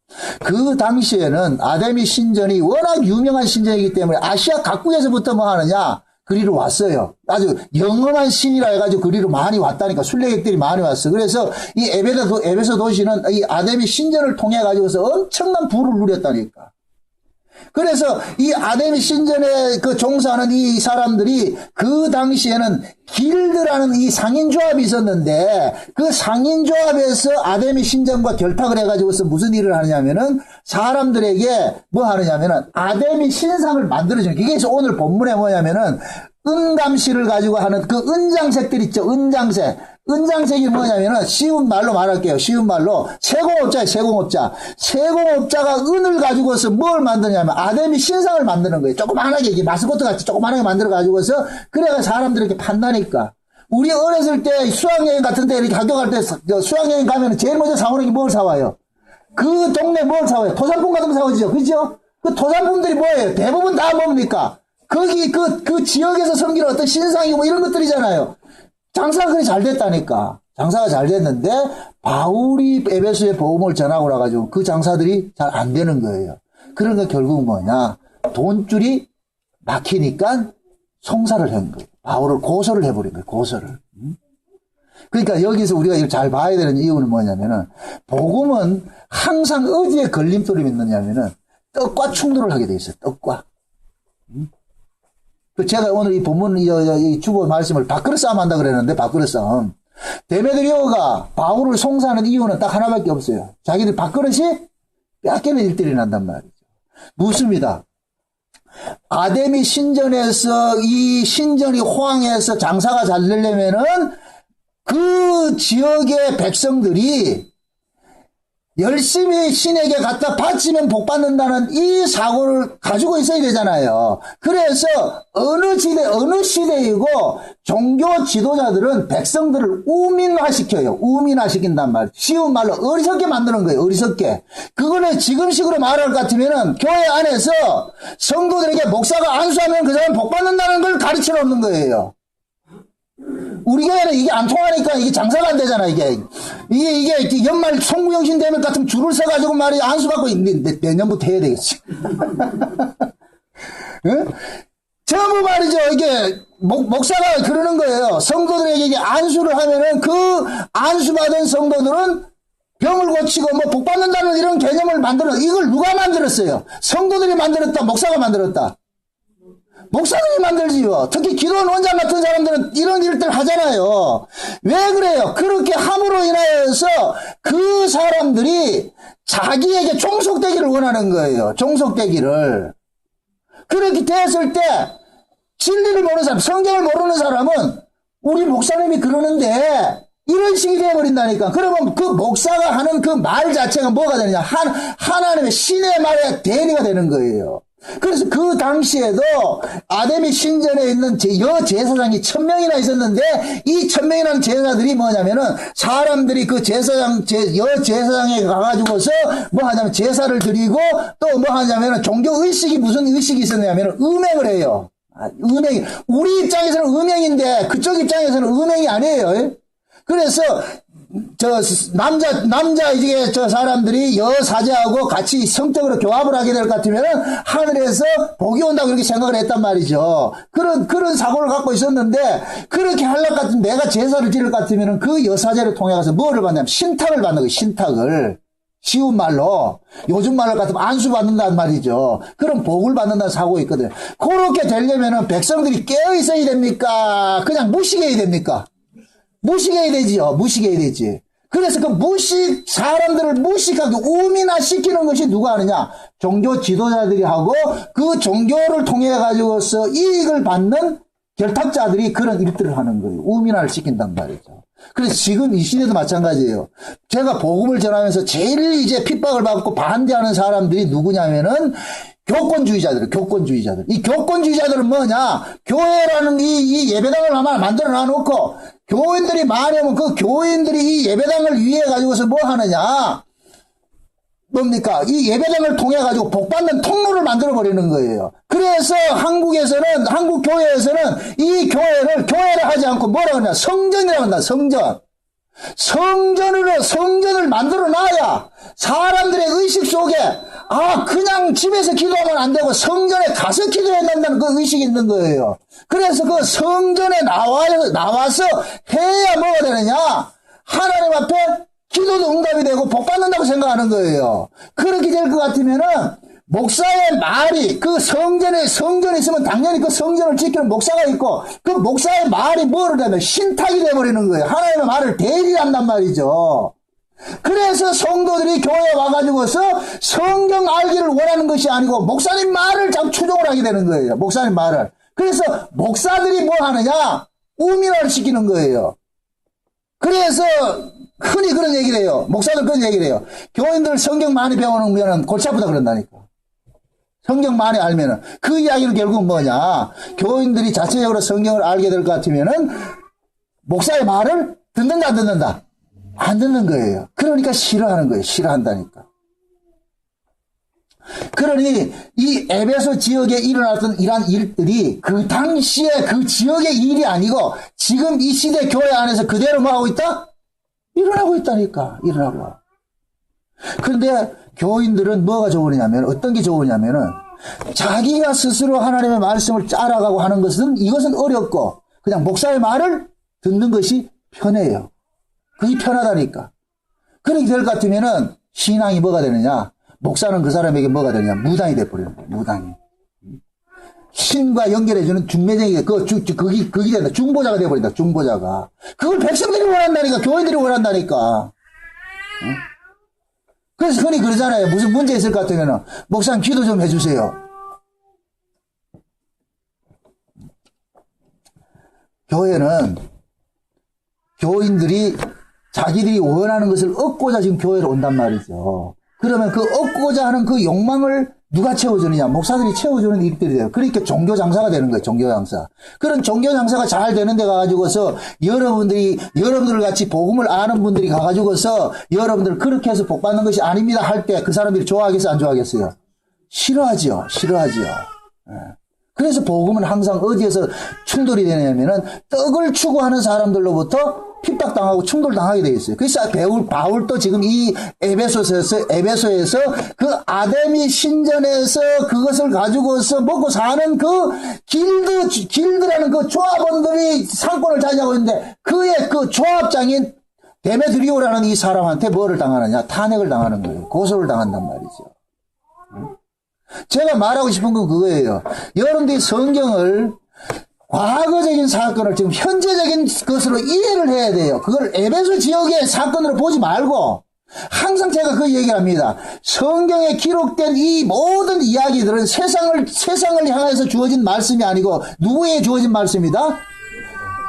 그 당시에는 아담의 신전이 워낙 유명한 신전이기 때문에 아시아 각국에서부터 뭐 하느냐? 그리로 왔어요. 아주 영험한 신이라 해가지고 그리로 많이 왔다니까. 순례객들이 많이 왔어. 그래서 이 에베소 도시는 이 아담의 신전을 통해 가지고서 엄청난 부를 누렸다니까. 그래서 이 아담의 신전에 그 종사하는 이 사람들이 그 당시에는 길드라는 이 상인조합이 있었는데 그 상인조합에서 아담의 신전과 결탁을 해가지고서 무슨 일을 하느냐면은 사람들에게 뭐 하느냐면은 아담의 신상을 만들어주는 게 이게 오늘 본문에 뭐냐면은 은감실을 가지고 하는 그 은장색들 있죠. 은장색. 은장색이 뭐냐면은 쉬운 말로 말할게요. 쉬운 말로 세공업자예요. 세공업자. 세공업자가 은을 가지고서 뭘 만드냐면 아담의 신상을 만드는 거예요. 조그만하게 이게 마스코트 같이 조그만하게 만들어 가지고서 그래가 사람들이 이렇게 판다니까. 우리 어렸을 때 수학여행 같은 데 이렇게 학교 갈 때 수학여행 가면 제일 먼저 사오는 게 뭘 사와요? 그 동네 뭘 사와요? 토산품 같은 거 사오죠. 그죠? 그 토산품들이 뭐예요? 대부분 다 뭡니까? 거기 그 지역에서 섬기는 어떤 신상이고 뭐 이런 것들이잖아요. 장사가 그리 잘 됐다니까. 장사가 잘 됐는데 바울이 에베소에 복음을 전하고 나가지고 그 장사들이 잘 안 되는 거예요. 그러니까 결국 뭐냐? 돈줄이 막히니까 송사를 한 거예요. 바울을 고소를 해버린 거예요. 고소를. 그러니까 여기서 우리가 이걸 잘 봐야 되는 이유는 뭐냐면은 복음은 항상 어디에 걸림돌이 있느냐면은 떡과 충돌을 하게 돼 있어요. 떡과. 제가 오늘 이 본문, 이 주보 말씀을 밥그릇 싸움 한다 그랬는데, 밥그릇 싸움. 데메드리오가 바울을 송사하는 이유는 딱 하나밖에 없어요. 자기들 밥그릇이 뺏기는 일들이 난단 말이죠. 묻습니다. 아담이 신전에서 이 신전이 호황해서 장사가 잘 되려면은 그 지역의 백성들이 열심히 신에게 갖다 바치면 복 받는다는 이 사고를 가지고 있어야 되잖아요. 그래서 어느 시대이고 종교 지도자들은 백성들을 우민화시켜요. 우민화시킨단 말이에요. 쉬운 말로 어리석게 만드는 거예요. 어리석게. 그거는 지금식으로 말할 것 같으면은 교회 안에서 성도들에게 목사가 안수하면 그 사람 복 받는다는 걸 가르쳐 놓는 거예요. 우리 교회는 이게 안 통하니까 이게 장사가 안 되잖아, 이게 연말 송구영신 대면 같은 줄을 서가지고 말이야, 안수받고 내년부터 해야 되겠지. 응? 전부 말이죠, 이게, 목사가 그러는 거예요. 성도들에게 안수를 하면은 그 안수받은 성도들은 병을 고치고 뭐 복 받는다는 이런 개념을 이걸 누가 만들었어요? 성도들이 만들었다, 목사가 만들었다. 목사들이 만들지요. 특히 기도원 원장 같은 사람들은 이런 일들 하잖아요. 왜 그래요? 그렇게 함으로 인하여서 그 사람들이 자기에게 종속되기를 원하는 거예요. 종속되기를. 그렇게 됐을 때 진리를 모르는 사람, 성경을 모르는 사람은 우리 목사님이 그러는데 이런 식이 되어버린다니까. 그러면 그 목사가 하는 그 말 자체가 뭐가 되느냐. 하나님의 신의 말의 대리가 되는 거예요. 그래서 그 당시에도 아데미 신전에 있는 여제사장이 1000명이나 있었는데 이 1000명이라는 제사들이 뭐냐면은 사람들이 그 여제사장에 가가지고서 뭐 하냐면 제사를 드리고 또 뭐 하냐면은 종교의식이 무슨 의식이 있었냐면은 음행을 해요. 음행. 우리 입장에서는 음행인데 그쪽 입장에서는 음행이 아니에요. 그래서 남자 이제 사람들이 여사제하고 같이 성적으로 교합을 하게 될 것 같으면 하늘에서 복이 온다고 그렇게 생각을 했단 말이죠. 그런 사고를 갖고 있었는데 그렇게 하려고 같으면 내가 제사를 지를 것 같으면 그 여사제를 통해 가서 뭐를 받냐면 신탁을 받는 거예요. 신탁을. 쉬운 말로 요즘 말로 같으면 안수 받는다는 말이죠. 그럼 복을 받는다는 사고가 있거든요. 그렇게 되려면은 백성들이 깨어 있어야 됩니까? 그냥 무식해야 됩니까? 무식해야 되지요. 무식해야 되지. 그래서 그 사람들을 무식하게 우민화 시키는 것이 누가 하느냐? 종교 지도자들이 하고 그 종교를 통해 가지고서 이익을 받는 결탁자들이 그런 일들을 하는 거예요. 우민화를 시킨단 말이죠. 그래서 지금 이 시대도 마찬가지예요. 제가 복음을 전하면서 제일 이제 핍박을 받고 반대하는 사람들이 누구냐면은 교권주의자들. 이 교권주의자들은 뭐냐? 교회라는 이 예배당을 아마 만들어 놔놓고 교인들이 많이 오면 그 교인들이 이 예배당을 위해 가지고서 뭐 하느냐? 뭡니까? 이 예배당을 통해 가지고 복받는 통로를 만들어 버리는 거예요. 그래서 한국 교회에서는 이 교회를 하지 않고 뭐라고 하냐? 성전이라고 한다. 성전을 만들어 놔야 사람들의 의식 속에 그냥 집에서 기도하면 안 되고 성전에 가서 기도해야 된다는 그 의식이 있는 거예요. 그래서 그 성전에 나와서 해야 뭐가 되느냐? 하나님 앞에 기도도 응답이 되고 복 받는다고 생각하는 거예요. 그렇게 될 것 같으면은 목사의 말이 그 성전에 있으면 당연히 그 성전을 지키는 목사가 있고 그 목사의 말이 뭐를 되면 신탁이 돼버리는 거예요. 하나님의 말을 대리한단 말이죠. 그래서 성도들이 교회에 와가지고서 성경 알기를 원하는 것이 아니고 목사님 말을 자꾸 추종을 하게 되는 거예요. 목사님 말을. 그래서 목사들이 뭐 하느냐? 우민화를 시키는 거예요. 그래서 흔히 그런 얘기를 해요. 목사들 그런 얘기를 해요. 교인들 성경 많이 배워놓으면 골치 아프다 그런다니까. 성경 많이 알면은. 그 이야기는 결국 뭐냐. 교인들이 자체적으로 성경을 알게 될 것 같으면은 목사의 말을 듣는다 안 듣는다? 안 듣는 거예요. 그러니까 싫어하는 거예요. 싫어한다니까. 그러니 이 에베소 지역에 일어났던 이러한 일들이 그 당시에 그 지역의 일이 아니고 지금 이 시대 교회 안에서 그대로 뭐 하고 있다? 일어나고 있다니까. 일어나고. 그런데 교인들은 뭐가 좋으냐면 어떤 게 좋으냐면은 자기가 스스로 하나님의 말씀을 따라가고 하는 이것은 어렵고 그냥 목사의 말을 듣는 것이 편해요. 그게 편하다니까. 그렇게 될 것 같으면은 신앙이 뭐가 되느냐? 목사는 그 사람에게 뭐가 되느냐? 무당이 돼버리는 거예요. 무당이. 신과 연결해주는 중매쟁이가 그게 된다. 중보자가 돼버린다. 중보자가. 그걸 백성들이 원한다니까. 교인들이 원한다니까. 응? 그래서 흔히 그러잖아요. 무슨 문제 있을 것 같으면은 목사님 기도 좀 해주세요. 교회는 교인들이 자기들이 원하는 것을 얻고자 지금 교회로 온단 말이죠. 그러면 그 얻고자 하는 그 욕망을 누가 채워주느냐? 목사들이 채워주는 일들이 돼요. 그러니까 종교장사가 되는 거예요. 종교장사. 그런 종교장사가 잘 되는 데 가가지고서 여러분들 같이 복음을 아는 분들이 가가지고서 여러분들 그렇게 해서 복 받는 것이 아닙니다 할 때 그 사람들이 좋아하겠어요? 안 좋아하겠어요? 싫어하죠. 그래서 복음은 항상 어디에서 충돌이 되냐면은 떡을 추구하는 사람들로부터 핍박당하고 충돌당하게 돼 있어요. 그래서 바울도 지금 이 에베소에서 그 아데미 신전에서 그것을 가지고서 먹고 사는 그 길드라는 그 조합원들이 상권을 차지하고 있는데 그의 그 조합장인 데메드리오라는 이 사람한테 뭐를 당하느냐? 탄핵을 당하는 거예요. 고소를 당한단 말이죠. 제가 말하고 싶은 건 그거예요. 여러분들이 성경을 과거적인 사건을 지금 현재적인 것으로 이해를 해야 돼요. 그걸 에베소 지역의 사건으로 보지 말고 항상 제가 그 얘기를 합니다. 성경에 기록된 이 모든 이야기들은 세상을 향해서 주어진 말씀이 아니고 누구에게 주어진 말씀이다?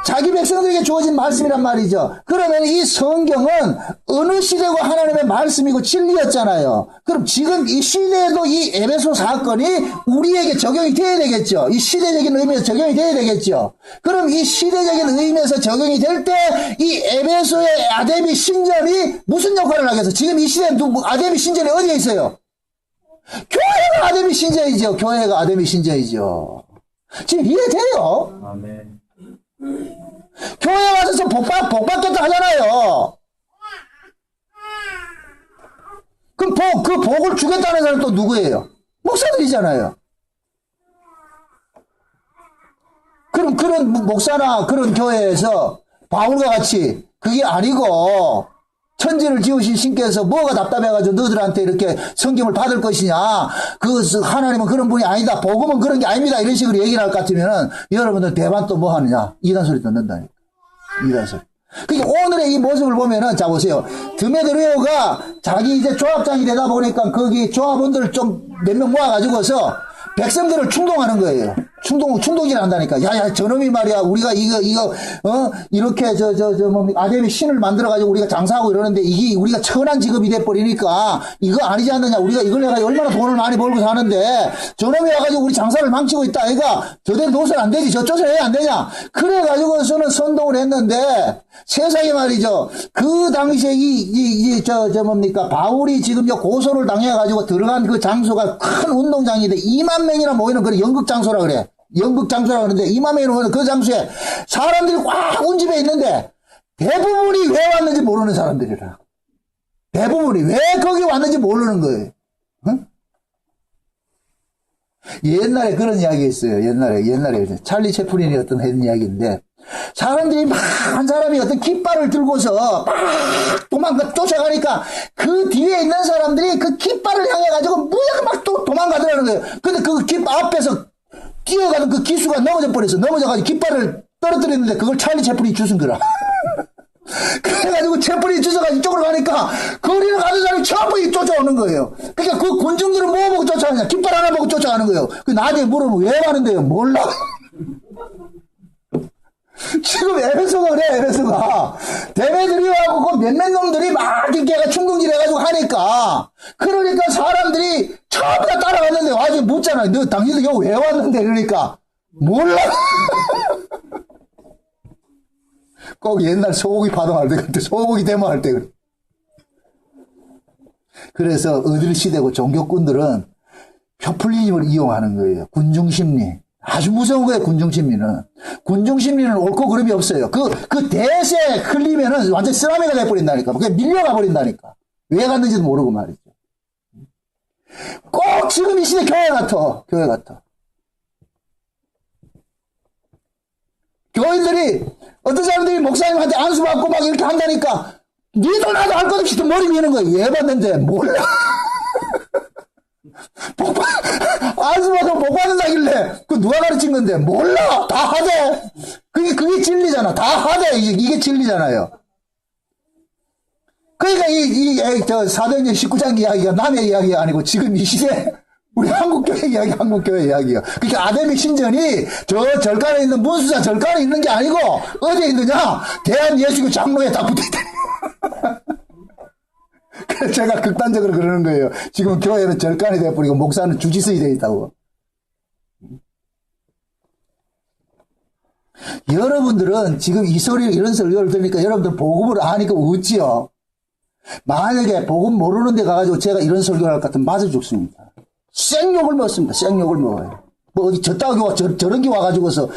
자기 백성들에게 주어진 말씀이란 말이죠. 그러면 이 성경은 어느 시대고 하나님의 말씀이고 진리였잖아요. 그럼 지금 이 시대에도 이 에베소 사건이 우리에게 적용이 돼야 되겠죠. 이 시대적인 의미에서 적용이 돼야 되겠죠. 그럼 이 시대적인 의미에서 적용이 될 때 이 에베소의 아데미 신전이 무슨 역할을 하겠어? 지금 이 시대에 아데미 신전이 어디에 있어요? 교회가 아데미 신전이죠. 교회가 아데미 신전이죠. 지금 이해돼요? 아멘. 교회 와서 복 받겠다 하잖아요. 그럼 그 복을 주겠다는 사람은 또 누구예요? 목사들이잖아요. 그럼 그런 목사나 그런 교회에서 바울과 같이 그게 아니고 천지를 지으신 신께서 뭐가 답답해가지고 너희들한테 이렇게 성경을 받을 것이냐. 하나님은 그런 분이 아니다. 복음은 그런 게 아닙니다. 이런 식으로 얘기를 할 것 같으면은 여러분들 대반 또 뭐 하느냐. 이단 소리 듣는다니까. 이단 소리. 그러니까 오늘의 이 모습을 보면은 자 보세요. 드메드리오가 자기 이제 조합장이 되다 보니까 거기 조합원들 좀 몇 명 모아가지고서 백성들을 충동하는 거예요. 충동질 한다니까. 야, 저놈이 말이야. 우리가 이렇게, 아데미 신을 만들어가지고 우리가 장사하고 이러는데 이게 우리가 천한 직업이 돼버리니까 이거 아니지 않느냐. 우리가 이걸 해가 얼마나 돈을 많이 벌고 사는데 저놈이 와가지고 우리 장사를 망치고 있다. 아이가 저대로 놓으면 안 되지. 저쪽에서 해야 안 되냐. 그래가지고서는 선동을 했는데 세상에 말이죠. 그 당시에 바울이 지금 고소를 당해가지고 들어간 그 장소가 큰 운동장인데 2만 명이나 모이는 그런 연극 장소라 그래. 연극 장소라 그러는데 2만 명이 모이는 그 장소에 사람들이 꽉 운집해 있는데 대부분이 왜 왔는지 모르는 사람들이라. 대부분이 왜 거기 왔는지 모르는 거예요. 응? 옛날에 그런 이야기 있어요. 옛날에 찰리 채플린이 어떤 했던 이야기인데 사람들이 막 한 사람이 어떤 깃발을 들고서 막 쫓아가니까 그 뒤에 있는 사람들이 그 깃발을 향해 가지고 무작위 막 또 도망가더라는 거예요. 근데 그 깃발 앞에서 뛰어가는 그 기수가 넘어져 버렸어. 넘어져가지고 깃발을 떨어뜨렸는데 그걸 찰리 채플린이 주운 거라. 그래가지고 채플린이 주워가지고 이쪽으로 가니까 거리를 가는 사람이 전부 쫓아오는 거예요. 그러니까 그 군중들은 뭐 보고 쫓아가냐? 깃발 하나 보고 쫓아가는 거예요. 그 나중에 물어보면 왜 가는데요? 몰라. 지금 에베소가 그래, 에베소가. 데메드리오하고 그 몇몇 놈들이 막 이렇게 충동질 해가지고 하니까. 그러니까 사람들이 전부 다 따라갔는데 와서 묻잖아. 너 당신들 여기 왜 왔는데? 그러니까. 몰라. 꼭 옛날 소고기 파동할 때, 그때 소고기 데모할 때 그래. 그래서 어딜 시대고 종교꾼들은 표플리즘을 이용하는 거예요. 군중심리. 아주 무서운 거예요, 군중심리는. 군중심리는 옳고 그름이 없어요. 그 대세에 흘리면은 완전 쓰라미가 돼버린다니까. 그냥 밀려가 버린다니까. 왜 갔는지도 모르고 말이죠. 꼭 지금 이 시대 교회 같아. 교인들이, 어떤 사람들이 목사님한테 안수받고 막 이렇게 한다니까. 니도 나도 할 것 없이 또 머리 미는 거예요. 왜 받는데? 몰라. 안수받으면 못 받는다길래 그 누가 가르친 건데 몰라. 다 하대. 그게 진리잖아. 다 하대. 이게 진리잖아요. 그러니까 사도행전 19장 이야기가 남의 이야기가 아니고 지금 이 시대 우리 한국교회 이야기야. 그러니까 아데미 신전이 저 절간에 있는 문수사 절간에 있는 게 아니고 어디에 있느냐? 대한예수교 장로에 다 붙어있다. 그래서 제가 극단적으로 그러는 거예요. 지금 교회는 절간이 되어버리고 목사는 주지스이 되어 있다고. 여러분들은 지금 이런 설교를 들으니까 여러분들 복음을 아니까 웃지요. 만약에 복음 모르는 데 가가지고 제가 이런 설교를 할 것 같으면 맞아 죽습니다. 생욕을 먹습니다. 생욕을 먹어요. 뭐 어디 저따가 저런 게 와가지고서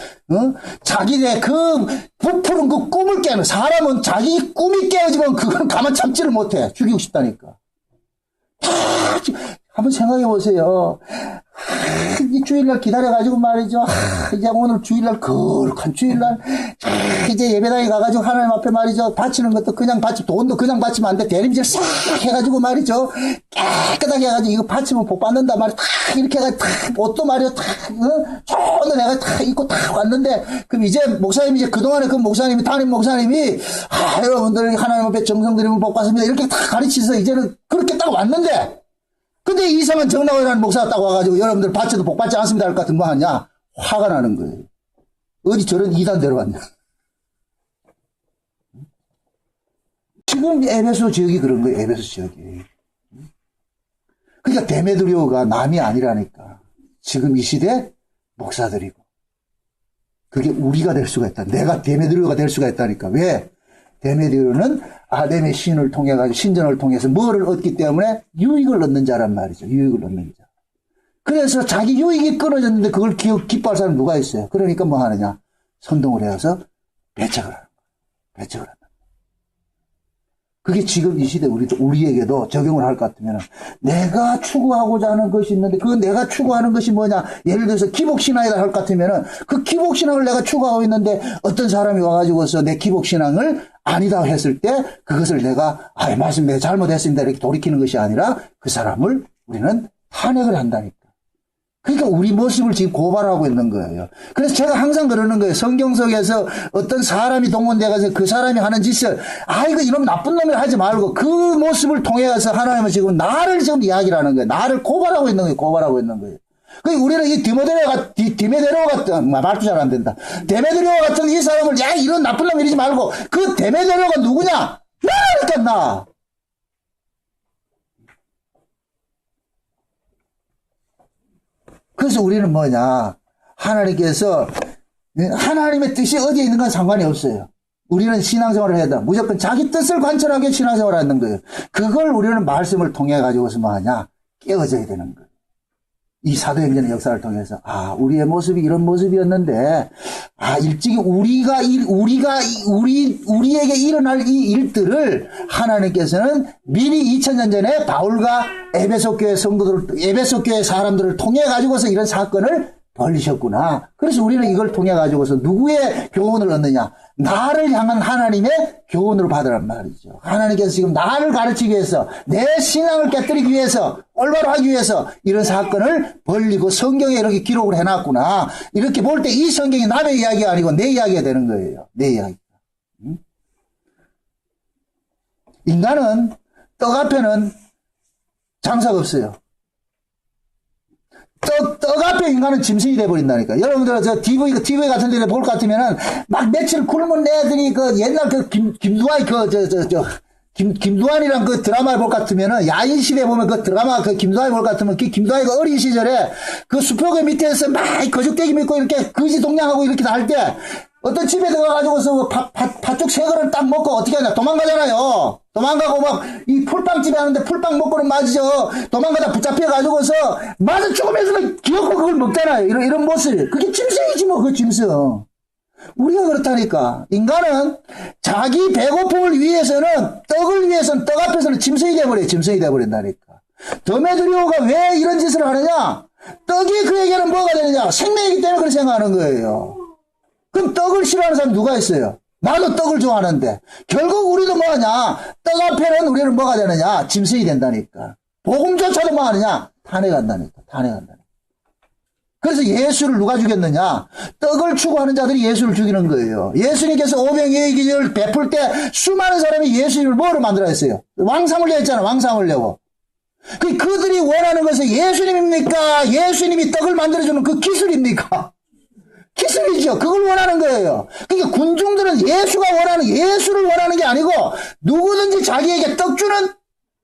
자기네 그 부풀은 그 꿈을 깨는 사람은 자기 꿈이 깨어지면 그건 가만 참지를 못해. 죽이고 싶다니까. 한번 생각해 보세요. 이 주일날 기다려가지고 말이죠. 이제 오늘 주일날, 거룩한 주일날, 이제 예배당에 가가지고 하나님 앞에 말이죠. 바치는 것도 그냥 돈도 그냥 바치면 안 돼. 대림질 싹 해가지고 말이죠. 깨끗하게 해가지고 이거 바치면 복 받는다 말이야. 이렇게 해가지고 옷도 말이죠. 좋은 내가 입고 왔는데, 그럼 이제 목사님이 이제 그동안에 그 목사님이, 담임 목사님이, 여러분들 하나님 앞에 정성 드리면 복 받습니다. 이렇게 다 가르치셔서 이제는 그렇게 딱 왔는데, 근데 이상한 정나오라는 목사가 딱 와가지고 여러분들 받쳐도 복 받지 않습니다 할 것 같은 거 하냐? 화가 나는 거예요. 어디 저런 이단 데려왔냐? 지금 에베소 지역이 그런 거예요. 에베소 지역이. 그러니까 데메드리오가 남이 아니라니까. 지금 이 시대 목사들이고. 그게 우리가 될 수가 있다. 내가 데메드리오가 될 수가 있다니까. 왜? 데메드리오는 아담의 신을 통해 가지고 신전을 통해서 뭐를 얻기 때문에 유익을 얻는 자란 말이죠. 유익을 얻는 자. 그래서 자기 유익이 끊어졌는데 그걸 기뻐할 사람 누가 있어요? 그러니까 뭐 하느냐? 선동을 해서 배척을 하는 거예요. 배척을 한다. 그게 지금 이 시대 우리에게도 적용을 할 것 같으면 내가 추구하고자 하는 것이 있는데 그 내가 추구하는 것이 뭐냐? 예를 들어서 기복신앙이다 할 것 같으면 그 기복신앙을 내가 추구하고 있는데 어떤 사람이 와가지고서 내 기복신앙을 아니다 했을 때 그것을 내가 말씀 내가 잘못했습니다 이렇게 돌이키는 것이 아니라 그 사람을 우리는 탄핵을 한다니까. 그러니까 우리 모습을 지금 고발하고 있는 거예요. 그래서 제가 항상 그러는 거예요. 성경 속에서 어떤 사람이 동원돼가지고 그 사람이 하는 짓을 이거 이놈 나쁜 놈이라 하지 말고 그 모습을 통해서 하나님은 지금 나를 지금 이야기를 하는 거예요. 나를 고발하고 있는 거예요. 고발하고 있는 거예요. 그러니까 우리는 이 디메드리오 같은 말도 잘 안 된다. 데메드리오 같은 이 사람을 이런 나쁜 놈 이러지 말고 그 데메드리오가 누구냐? 나니까 나. 그래서 우리는 뭐냐? 하나님께서 하나님의 뜻이 어디에 있는 건 상관이 없어요. 우리는 신앙생활을 해야 된다. 무조건 자기 뜻을 관철하게 신앙생활을 하는 거예요. 그걸 우리는 말씀을 통해 가지고서 뭐하냐? 깨어져야 되는 거예요. 이 사도행전의 역사를 통해서 우리의 모습이 이런 모습이었는데 일찍이 우리에게 일어날 이 일들을 하나님께서는 미리 2000년 전에 바울과 에베소 교회 사람들을 통해 가지고서 이런 사건을 벌리셨구나. 그래서 우리는 이걸 통해 가지고서 누구의 교훈을 얻느냐? 나를 향한 하나님의 교훈을 받으란 말이죠. 하나님께서 지금 나를 가르치기 위해서 내 신앙을 깨뜨리기 위해서 올바로 하기 위해서 이런 사건을 벌리고 성경에 이렇게 기록을 해놨구나. 이렇게 볼 때 이 성경이 남의 이야기가 아니고 내 이야기가 되는 거예요. 내 이야기. 인간은 떡 앞에는 장사가 없어요. 떡 앞에 인간은 짐승이 돼버린다니까. 여러분들, TV 같은 데 볼 것 같으면은, 막 며칠 굶은 애들이 옛날 김두한이랑 그 드라마를 볼 것 같으면은, 야인시대 보면 그 드라마 김두한이 볼 것 같으면, 김두한이가 어린 시절에 그 수표계 밑에서 막 거죽대기 믿고 이렇게 거지 동냥하고 이렇게 다 할 때, 어떤 집에 들어가가지고서 팥죽 세 그릇 딱 먹고 어떻게 하냐. 도망가잖아요. 도망가고 이 풀빵집에 하는데 풀빵 먹고는 맞죠. 도망가다 붙잡혀가지고서 맞아 죽으면서 기어코 그걸 먹잖아요. 이런 모습. 그게 짐승이지 뭐, 그 짐승. 우리가 그렇다니까. 인간은 자기 배고픔을 위해서는, 떡을 위해서는, 떡 앞에서는 짐승이 돼버려요. 짐승이 돼버린다니까. 데메드리오가 왜 이런 짓을 하느냐? 떡이 그에게는 뭐가 되느냐? 생명이기 때문에 그렇게 생각하는 거예요. 그럼 떡을 싫어하는 사람 누가 있어요? 나도 떡을 좋아하는데. 결국 우리도 뭐하냐? 떡 앞에는 우리는 뭐가 되느냐? 짐승이 된다니까. 복음조차도 뭐하느냐? 탄핵한다니까. 탄핵한다니까. 그래서 예수를 누가 죽였느냐? 떡을 추구하는 자들이 예수를 죽이는 거예요. 예수님께서 오병이어를 베풀 때 수많은 사람이 예수님을 뭐로 만들어 했어요? 왕사물려 했잖아. 왕사물려. 그들이 원하는 것은 예수님입니까? 예수님이 떡을 만들어주는 그 기술입니까? 기술이죠. 그걸 원하는 거예요. 그러니까 군중들은 예수를 원하는 게 아니고 누구든지 자기에게 떡 주는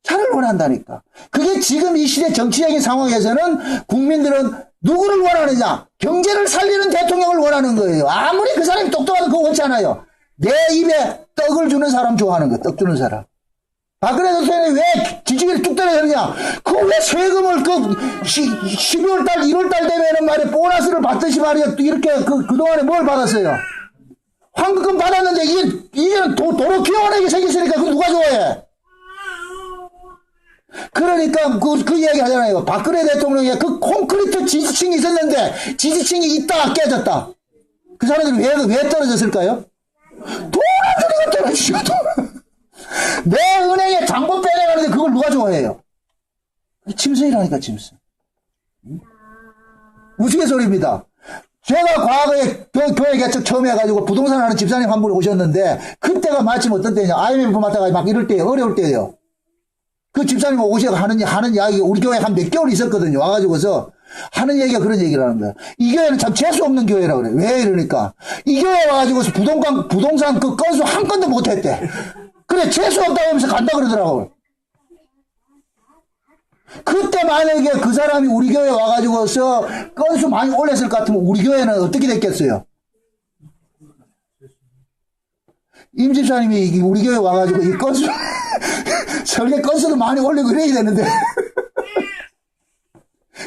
자를 원한다니까. 그게 지금 이 시대 정치적인 상황에서는 국민들은 누구를 원하느냐? 경제를 살리는 대통령을 원하는 거예요. 아무리 그 사람이 똑똑하도 그거 원치 않아요. 내 입에 떡을 주는 사람 좋아하는 거예요. 떡 주는 사람. 박근혜 대통령이 왜 지지율이 뚝 떨어졌느냐? 그 왜 세금을 12월 달, 1월 달 되면은 말이야, 보너스를 받듯이 말이야, 이렇게 그동안에 뭘 받았어요? 황금금 받았는데, 이제는 도로 기원하게 생겼으니까 그 누가 좋아해? 그러니까 그 이야기 하잖아요. 박근혜 대통령이 그 콘크리트 지지층이 있었는데, 지지층이 있다가 깨졌다. 그 사람들이 왜 떨어졌을까요? 돈 안 주니까 떨어지죠, 돈. 내 은행에 장본 빼내가는데 그걸 누가 좋아해요? 짐승이라니까, 짐승. 우스갯소리입니다. 제가 과거에 교회 개척 처음 해가지고 부동산 하는 집사님 한 분이 오셨는데, 그때가 마침 어떤 때냐, IMF 맞다가 막 이럴 때예요. 어려울 때예요. 그 집사님 오셔서 하는 이야기가 우리 교회에 한 몇 개월 있었거든요. 와가지고서 하는 얘기가 그런 얘기를 하는 거예요. 이 교회는 참 재수 없는 교회라고 그래요. 왜 이러니까. 이 교회 와가지고서 부동산 그 건수 한 건도 못 했대. 그래, 재수 없다고 하면서 간다 그러더라고요. 그때 만약에 그 사람이 우리 교회에 와가지고서 건수 많이 올렸을 것 같으면 우리 교회는 어떻게 됐겠어요? 임 집사님이 우리 교회 와가지고 이 건수, 설계 건수도 많이 올리고 이래야 되는데.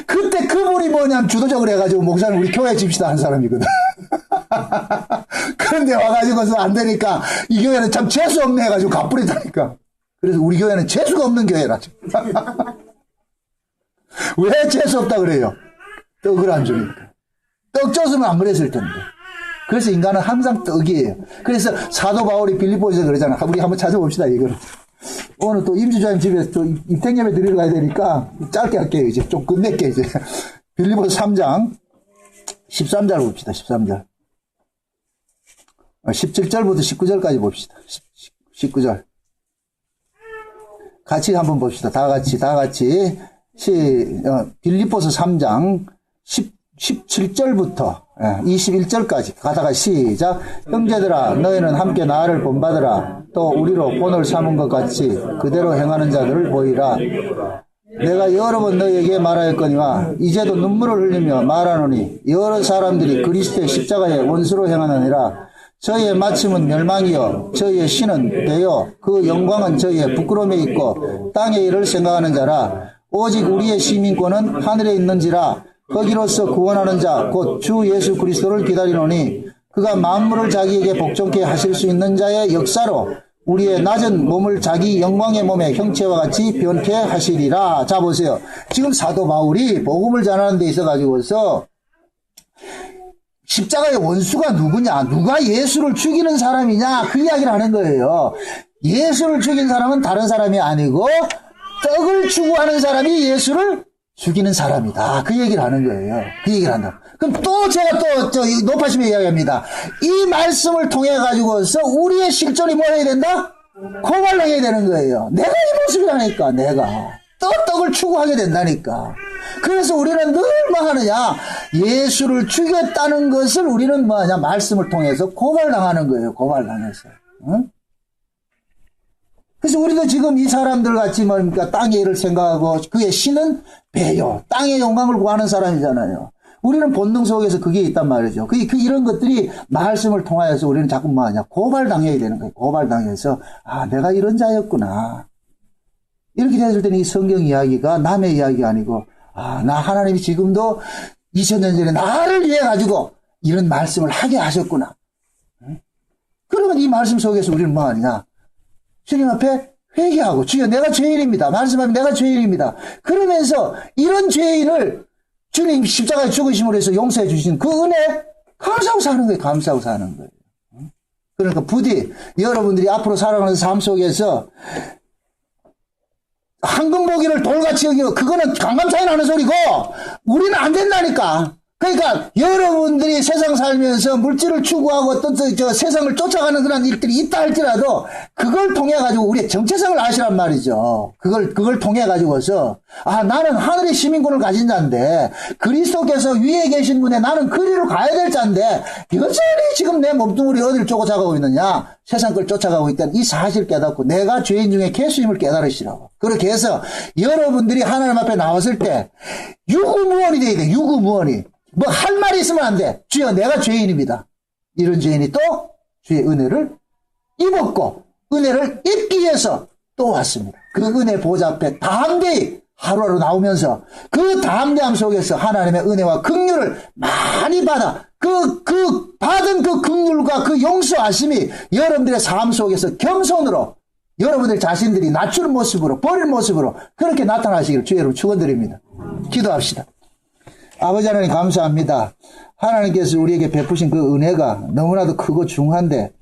그때 그분이 뭐냐면 주도적으로 해가지고 목사님 우리 교회 집시다 한 사람이거든. 그런데 와가지고서 안 되니까 이 교회는 참 재수 없네 해가지고 가버리다니까. 그래서 우리 교회는 재수가 없는 교회라. 왜 재수 없다 그래요? 떡을 안 주니까. 떡 줬으면 안 그랬을 텐데. 그래서 인간은 항상 떡이에요. 그래서 사도 바울이 빌립보에서 그러잖아. 우리 한번 찾아봅시다, 이거를. 오늘 또 임주자님 집에 또 입택예배 드리러 가야 되니까 짧게 할게요, 이제. 좀 끝낼게, 이제. 빌립보서 3장 13절 봅시다, 13절. 17절부터 19절까지 봅시다. 19절. 같이 한번 봅시다. 다 같이. 빌립보서 3장 17절부터 21절까지 가다가 시작. 형제들아 너희는 함께 나를 본받으라. 또 우리로 본을 삼은 것 같이 그대로 행하는 자들을 보이라. 내가 여러 번 너희에게 말하였거니와 이제도 눈물을 흘리며 말하노니 여러 사람들이 그리스도의 십자가의 원수로 행하느니라. 저희의 마침은 멸망이요 저희의 신은 되어 그 영광은 저희의 부끄러움에 있고 땅의 일을 생각하는 자라. 오직 우리의 시민권은 하늘에 있는지라. 거기로서 구원하는 자 곧 주 예수 그리스도를 기다리노니 그가 만물을 자기에게 복종케 하실 수 있는 자의 역사로 우리의 낮은 몸을 자기 영광의 몸의 형체와 같이 변케 하시리라. 자 보세요. 지금 사도 바울이 복음을 전하는 데 있어 가지고서 십자가의 원수가 누구냐, 누가 예수를 죽이는 사람이냐, 그 이야기를 하는 거예요. 예수를 죽인 사람은 다른 사람이 아니고 떡을 추구하는 사람이 예수를 죽이는 사람이다. 그 얘기를 하는 거예요. 그 얘기를 한다. 그럼 또 제가 또 높아심에 이야기합니다. 이 말씀을 통해 가지고서 우리의 실존이 뭐 해야 된다? 고발해야 되는 거예요. 내가 이 모습이라니까. 내가 떡을 추구하게 된다니까. 그래서 우리는 늘 뭐 하느냐, 예수를 죽였다는 것을 우리는 뭐 하냐, 말씀을 통해서 고발당하는 거예요. 고발당해서. 응? 그래서 우리도 지금 이 사람들 같이 뭡니까, 땅의 일을 생각하고 그의 신은 배요, 땅의 영광을 구하는 사람이잖아요. 우리는 본능 속에서 그게 있단 말이죠. 이런 것들이 말씀을 통하여서 우리는 자꾸 뭐 하냐, 고발당해야 되는 거예요. 고발당해서 아, 내가 이런 자였구나. 이렇게 됐을 때는 이 성경 이야기가 남의 이야기가 아니고, 아, 나 하나님이 지금도 2000년 전에 나를 위해 가지고 이런 말씀을 하게 하셨구나. 응? 그러면 이 말씀 속에서 우리는 뭐 하느냐, 주님 앞에 회개하고, 주여 내가 죄인입니다. 말씀하면 내가 죄인입니다. 그러면서 이런 죄인을 주님 십자가에 죽으심으로 해서 용서해 주신 그 은혜 감사하고 사는 거예요. 감사하고 사는 거예요. 그러니까 부디 여러분들이 앞으로 살아가는 삶 속에서 황금보기를 돌같이 여기고, 그거는 강감차이 나는 소리고 우리는 안 된다니까. 그러니까 여러분들이 세상 살면서 물질을 추구하고 어떤 세상을 쫓아가는 그런 일들이 있다 할지라도 그걸 통해 가지고 우리의 정체성을 아시란 말이죠. 그걸 통해 가지고서, 아, 나는 하늘의 시민권을 가진 자인데 그리스도께서 위에 계신 분에 나는 그리로 가야 될 자인데 여전히 지금 내 몸뚱아리 어디를 쫓아가고 있느냐, 세상 걸 쫓아가고 있다는 이 사실 깨닫고 내가 죄인 중에 개수임을 깨달으시라고. 그렇게 해서 여러분들이 하나님 앞에 나왔을 때 유구무원이 돼야 돼. 유구무원이. 뭐 할 말이 있으면 안 돼. 주여 내가 죄인입니다. 이런 죄인이 또 주의 은혜를 입었고, 은혜를 입기 위해서 또 왔습니다. 그 은혜 보좌 앞에 담대히 하루하루 나오면서 그 담대함 속에서 하나님의 은혜와 긍휼을 많이 받아 받은 그 긍휼과 그 용서하심이 여러분들의 삶 속에서 겸손으로 여러분들 자신들이 낮추는 모습으로 버릴 모습으로 그렇게 나타나시기를 주의 이름으로 축원드립니다. 기도합시다. 아버지 하나님 감사합니다. 하나님께서 우리에게 베푸신 그 은혜가 너무나도 크고 중한데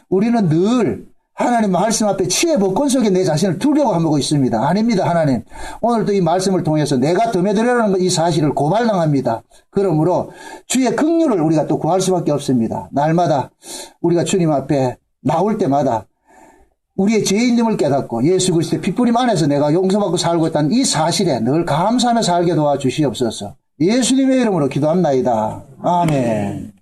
우리는 늘 하나님 말씀 앞에 치의 복권 속에 내 자신을 두려고 하고 있습니다. 아닙니다. 하나님 오늘도 이 말씀을 통해서 내가 덤에들으라는 이 사실을 고발당합니다. 그러므로 주의 긍휼을 우리가 또 구할 수밖에 없습니다. 날마다 우리가 주님 앞에 나올 때마다 우리의 죄인됨을 깨닫고 예수 그리스도의 핏부림 안에서 내가 용서받고 살고 있다는 이 사실에 늘 감사하며 살게 도와주시옵소서. 예수님의 이름으로 기도합나이다. 아멘.